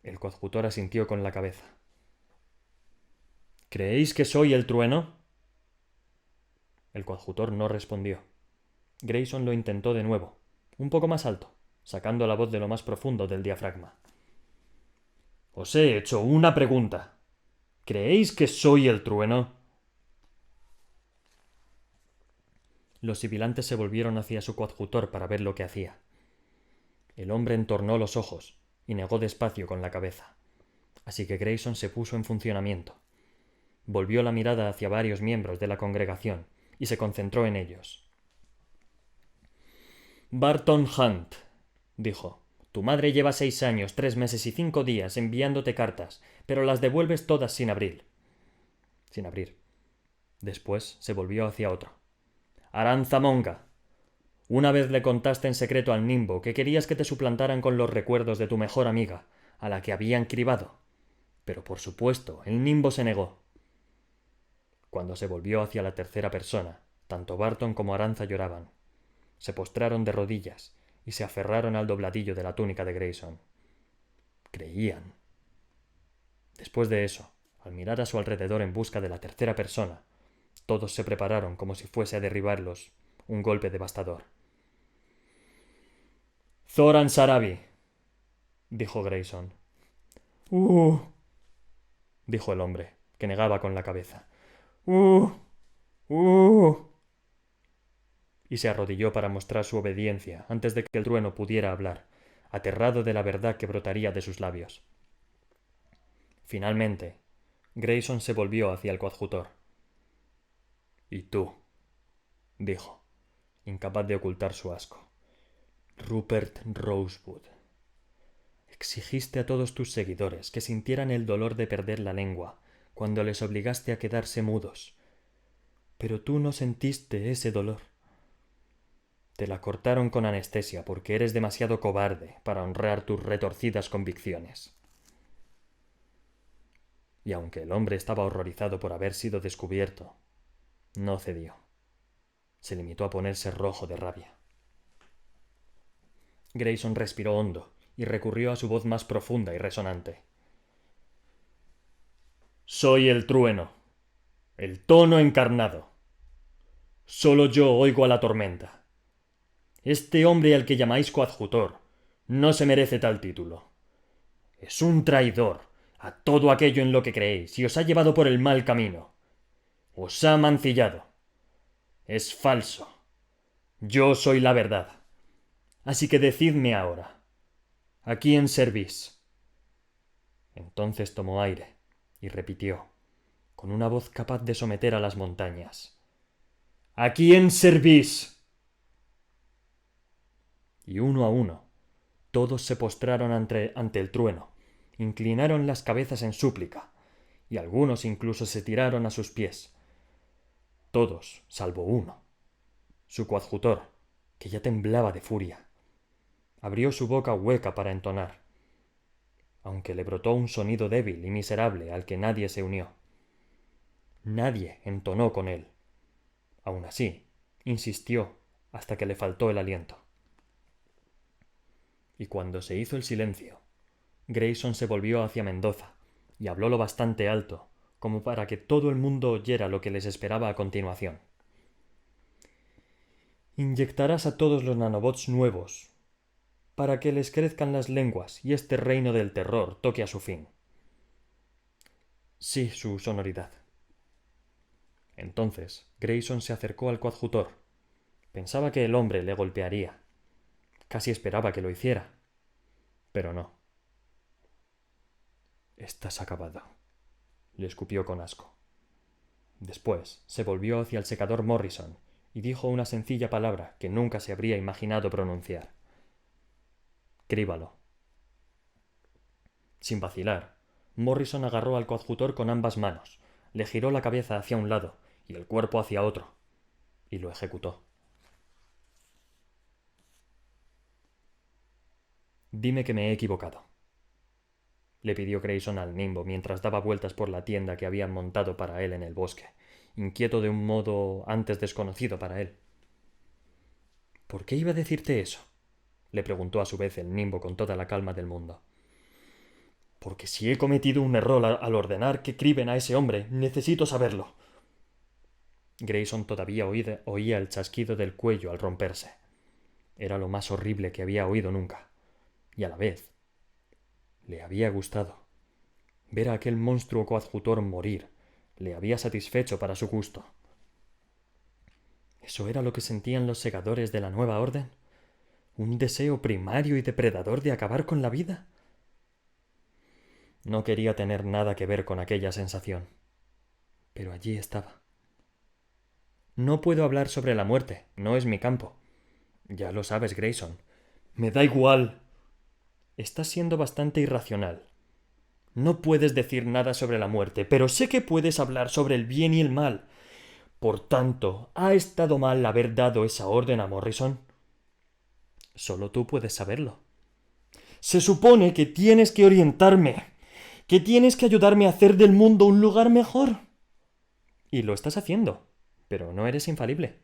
El coadjutor asintió con la cabeza. «¿Creéis que soy el trueno?» El coadjutor no respondió. Grayson lo intentó de nuevo, un poco más alto, sacando la voz de lo más profundo del diafragma. «Os he hecho una pregunta. ¿Creéis que soy el trueno?» Los sibilantes se volvieron hacia su coadjutor para ver lo que hacía. El hombre entornó los ojos y negó despacio con la cabeza. Así que Grayson se puso en funcionamiento. Volvió la mirada hacia varios miembros de la congregación y se concentró en ellos. «Barton Hunt», dijo, «tu madre lleva 6 años, 3 meses y 5 días enviándote cartas, pero las devuelves todas sin abrir». Después se volvió hacia otro. «Aranzamonga, una vez le contaste en secreto al nimbo que querías que te suplantaran con los recuerdos de tu mejor amiga, a la que habían cribado. Pero por supuesto, el nimbo se negó. Cuando se volvió hacia la tercera persona, tanto Barton como Aranza lloraban. Se postraron de rodillas y se aferraron al dobladillo de la túnica de Grayson. Creían. Después de eso, al mirar a su alrededor en busca de la tercera persona, todos se prepararon como si fuese a derribarlos un golpe devastador. «Zoran Sarabi», dijo Grayson. Dijo el hombre, que negaba con la cabeza. Y se arrodilló para mostrar su obediencia antes de que el trueno pudiera hablar, aterrado de la verdad que brotaría de sus labios. Finalmente, Grayson se volvió hacia el coadjutor. «¿Y tú?», dijo, incapaz de ocultar su asco. «Rupert Rosewood. Exigiste a todos tus seguidores que sintieran el dolor de perder la lengua cuando les obligaste a quedarse mudos. Pero tú no sentiste ese dolor. Te la cortaron con anestesia porque eres demasiado cobarde para honrar tus retorcidas convicciones». Y aunque el hombre estaba horrorizado por haber sido descubierto, no cedió. Se limitó a ponerse rojo de rabia. Grayson respiró hondo y recurrió a su voz más profunda y resonante. «Soy el trueno, el tono encarnado. Solo yo oigo a la tormenta. Este hombre al que llamáis coadjutor no se merece tal título. Es un traidor a todo aquello en lo que creéis y os ha llevado por el mal camino. Os ha mancillado. Es falso. Yo soy la verdad. Así que decidme ahora, ¿a quién servís?». Entonces tomó aire y repitió, con una voz capaz de someter a las montañas: «¿A quién servís?». Y uno a uno, todos se postraron ante el trueno, inclinaron las cabezas en súplica, y algunos incluso se tiraron a sus pies. Todos, salvo uno, su coadjutor, que ya temblaba de furia. Abrió su boca hueca para entonar, aunque le brotó un sonido débil y miserable al que nadie se unió. Nadie entonó con él. Aun así, insistió hasta que le faltó el aliento. Y cuando se hizo el silencio, Grayson se volvió hacia Mendoza y habló lo bastante alto como para que todo el mundo oyera lo que les esperaba a continuación. «Inyectarás a todos los nanobots nuevos para que les crezcan las lenguas y este reino del terror toque a su fin». «Sí, su sonoridad». Entonces Grayson se acercó al coadjutor. Pensaba que el hombre le golpearía. Casi esperaba que lo hiciera. Pero no. «Estás acabado», le escupió con asco. Después se volvió hacia el secador Morrison y dijo una sencilla palabra que nunca se habría imaginado pronunciar: «Críbalo». Sin vacilar, Morrison agarró al coadjutor con ambas manos, le giró la cabeza hacia un lado y el cuerpo hacia otro, y lo ejecutó. «Dime que me he equivocado», le pidió Grayson al nimbo mientras daba vueltas por la tienda que habían montado para él en el bosque, inquieto de un modo antes desconocido para él. «¿Por qué iba a decirte eso?», le preguntó a su vez el nimbo con toda la calma del mundo. «Porque si he cometido un error al ordenar que criben a ese hombre, necesito saberlo». Grayson todavía oía el chasquido del cuello al romperse. Era lo más horrible que había oído nunca. Y a la vez le había gustado. Ver a aquel monstruo coadjutor morir le había satisfecho para su gusto. ¿Eso era lo que sentían los segadores de la nueva orden? ¿Un deseo primario y depredador de acabar con la vida? No quería tener nada que ver con aquella sensación. Pero allí estaba. «No puedo hablar sobre la muerte, no es mi campo». «Ya lo sabes, Grayson». «Me da igual». «Estás siendo bastante irracional. No puedes decir nada sobre la muerte, pero sé que puedes hablar sobre el bien y el mal. Por tanto, ¿ha estado mal haber dado esa orden a Morrison?». «Solo tú puedes saberlo». «Se supone que tienes que orientarme. que tienes que ayudarme a hacer del mundo un lugar mejor. Y lo estás haciendo, pero no eres infalible.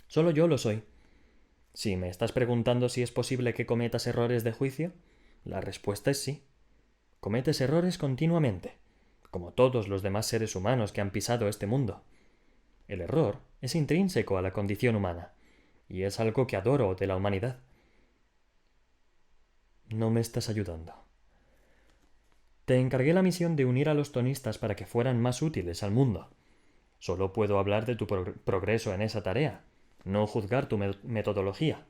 Solo yo lo soy. Si me estás preguntando si es posible que cometas errores de juicio, la respuesta es sí. Cometes errores continuamente, como todos los demás seres humanos que han pisado este mundo. El error es intrínseco a la condición humana, y es algo que adoro de la humanidad. No me estás ayudando. Te encargué la misión de unir a los tonistas para que fueran más útiles al mundo. Solo puedo hablar de tu progreso en esa tarea, no juzgar tu metodología.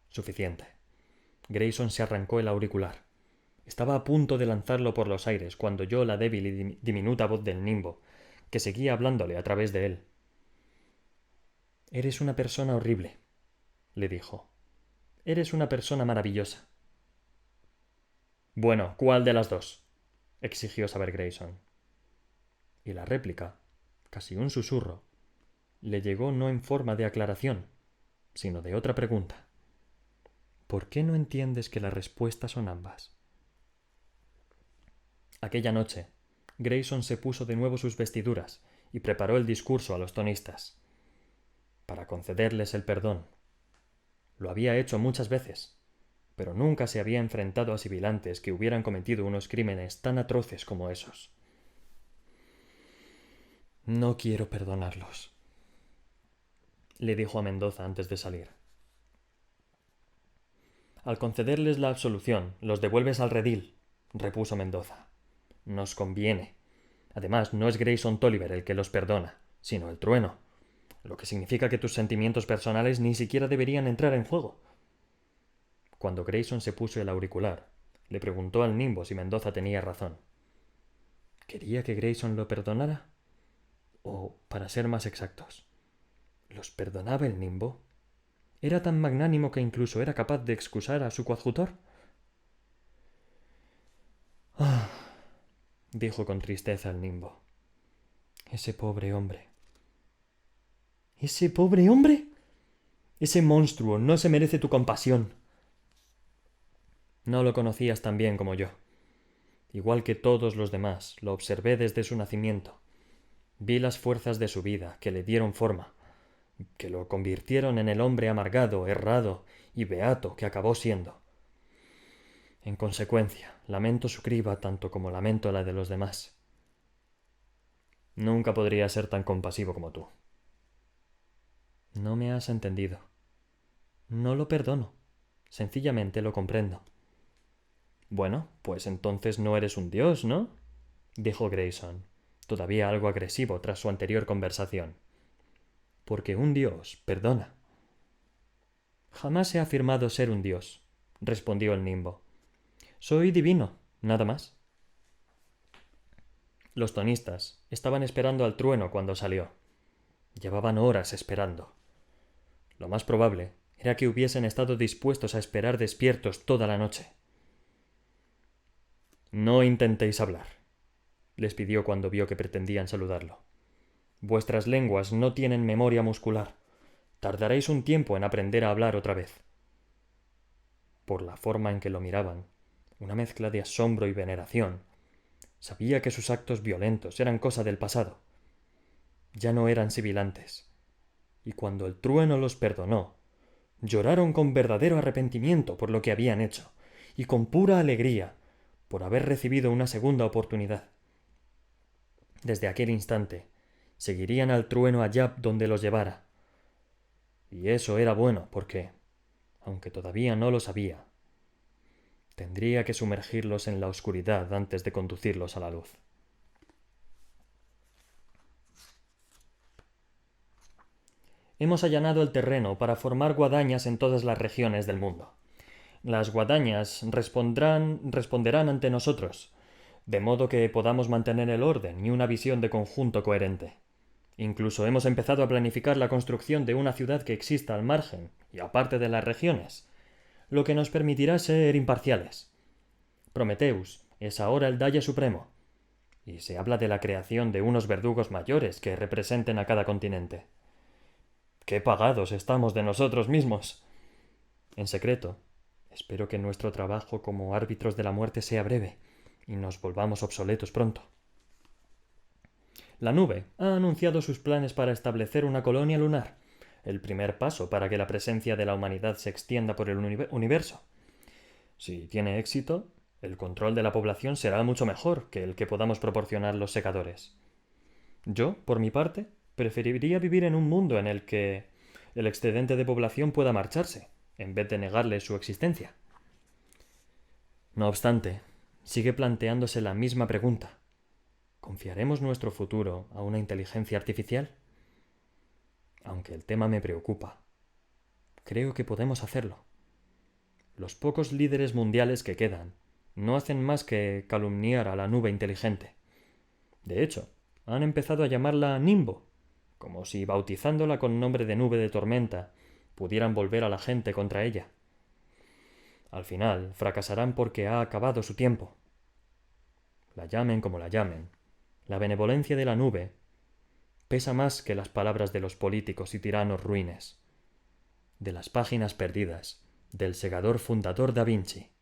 Suficiente. Grayson se arrancó el auricular. Estaba a punto de lanzarlo por los aires cuando oyó la débil y diminuta voz del nimbo, que seguía hablándole a través de él. Eres una persona horrible, le dijo. Eres una persona maravillosa. Bueno, ¿cuál de las dos? Exigió saber Grayson. Y la réplica, casi un susurro, le llegó no en forma de aclaración, sino de otra pregunta. ¿Por qué no entiendes que las respuestas son ambas? Aquella noche, Grayson se puso de nuevo sus vestiduras y preparó el discurso a los tonistas, para concederles el perdón. Lo había hecho muchas veces, pero nunca se había enfrentado a sibilantes que hubieran cometido unos crímenes tan atroces como esos. No quiero perdonarlos, le dijo a Mendoza antes de salir. Al concederles la absolución, los devuelves al redil, repuso Mendoza. Nos conviene. Además, no es Grayson Tolliver el que los perdona, sino el trueno, lo que significa que tus sentimientos personales ni siquiera deberían entrar en juego. Cuando Grayson se puso el auricular, le preguntó al nimbo si Mendoza tenía razón. ¿Quería que Grayson lo perdonara? O, para ser más exactos, ¿los perdonaba el nimbo? ¿Era tan magnánimo que incluso era capaz de excusar a su coadjutor? Ah, dijo con tristeza el nimbo. Ese pobre hombre. ¿Ese pobre hombre? Ese monstruo no se merece tu compasión. No lo conocías tan bien como yo. Igual que todos los demás, lo observé desde su nacimiento. Vi las fuerzas de su vida, que le dieron forma, que lo convirtieron en el hombre amargado, errado y beato que acabó siendo. En consecuencia, lamento su criba tanto como lamento la de los demás. Nunca podría ser tan compasivo como tú. No me has entendido. No lo perdono. Sencillamente lo comprendo. Bueno, pues entonces no eres un dios, ¿no? Dijo Grayson, todavía algo agresivo tras su anterior conversación. Porque un dios perdona. Jamás he afirmado ser un dios, respondió el nimbo. Soy divino, nada más. Los tonistas estaban esperando al trueno cuando salió. Llevaban horas esperando. Lo más probable era que hubiesen estado dispuestos a esperar despiertos toda la noche. No intentéis hablar, les pidió cuando vio que pretendían saludarlo. Vuestras lenguas no tienen memoria muscular. Tardaréis un tiempo en aprender a hablar otra vez. Por la forma en que lo miraban, una mezcla de asombro y veneración, sabía que sus actos violentos eran cosa del pasado. Ya no eran sibilantes. Y cuando el trueno los perdonó, lloraron con verdadero arrepentimiento por lo que habían hecho, y con pura alegría por haber recibido una segunda oportunidad. Desde aquel instante, seguirían al trueno allá donde los llevara. Y eso era bueno porque, aunque todavía no lo sabía, tendría que sumergirlos en la oscuridad antes de conducirlos a la luz. Hemos allanado el terreno para formar guadañas en todas las regiones del mundo. Las guadañas responderán ante nosotros, de modo que podamos mantener el orden y una visión de conjunto coherente. Incluso hemos empezado a planificar la construcción de una ciudad que exista al margen y aparte de las regiones, lo que nos permitirá ser imparciales. Prometheus es ahora el Daya Supremo, y se habla de la creación de unos verdugos mayores que representen a cada continente. ¡Qué pagados estamos de nosotros mismos! En secreto, Espero que nuestro trabajo como árbitros de la muerte sea breve y nos volvamos obsoletos pronto. La nube ha anunciado sus planes para establecer una colonia lunar, el primer paso para que la presencia de la humanidad se extienda por el universo. Si tiene éxito, el control de la población será mucho mejor que el que podamos proporcionar los secadores. Yo, por mi parte, preferiría vivir en un mundo en el que el excedente de población pueda marcharse, en vez de negarle su existencia. No obstante, sigue planteándose la misma pregunta. ¿Confiaremos nuestro futuro a una inteligencia artificial? Aunque el tema me preocupa, creo que podemos hacerlo. Los pocos líderes mundiales que quedan no hacen más que calumniar a la nube inteligente. De hecho, han empezado a llamarla Nimbo, como si bautizándola con nombre de nube de tormenta pudieran volver a la gente contra ella. Al final, fracasarán porque ha acabado su tiempo. La llamen como la llamen, la benevolencia de la nube pesa más que las palabras de los políticos y tiranos ruines, de las páginas perdidas del segador fundador Da Vinci.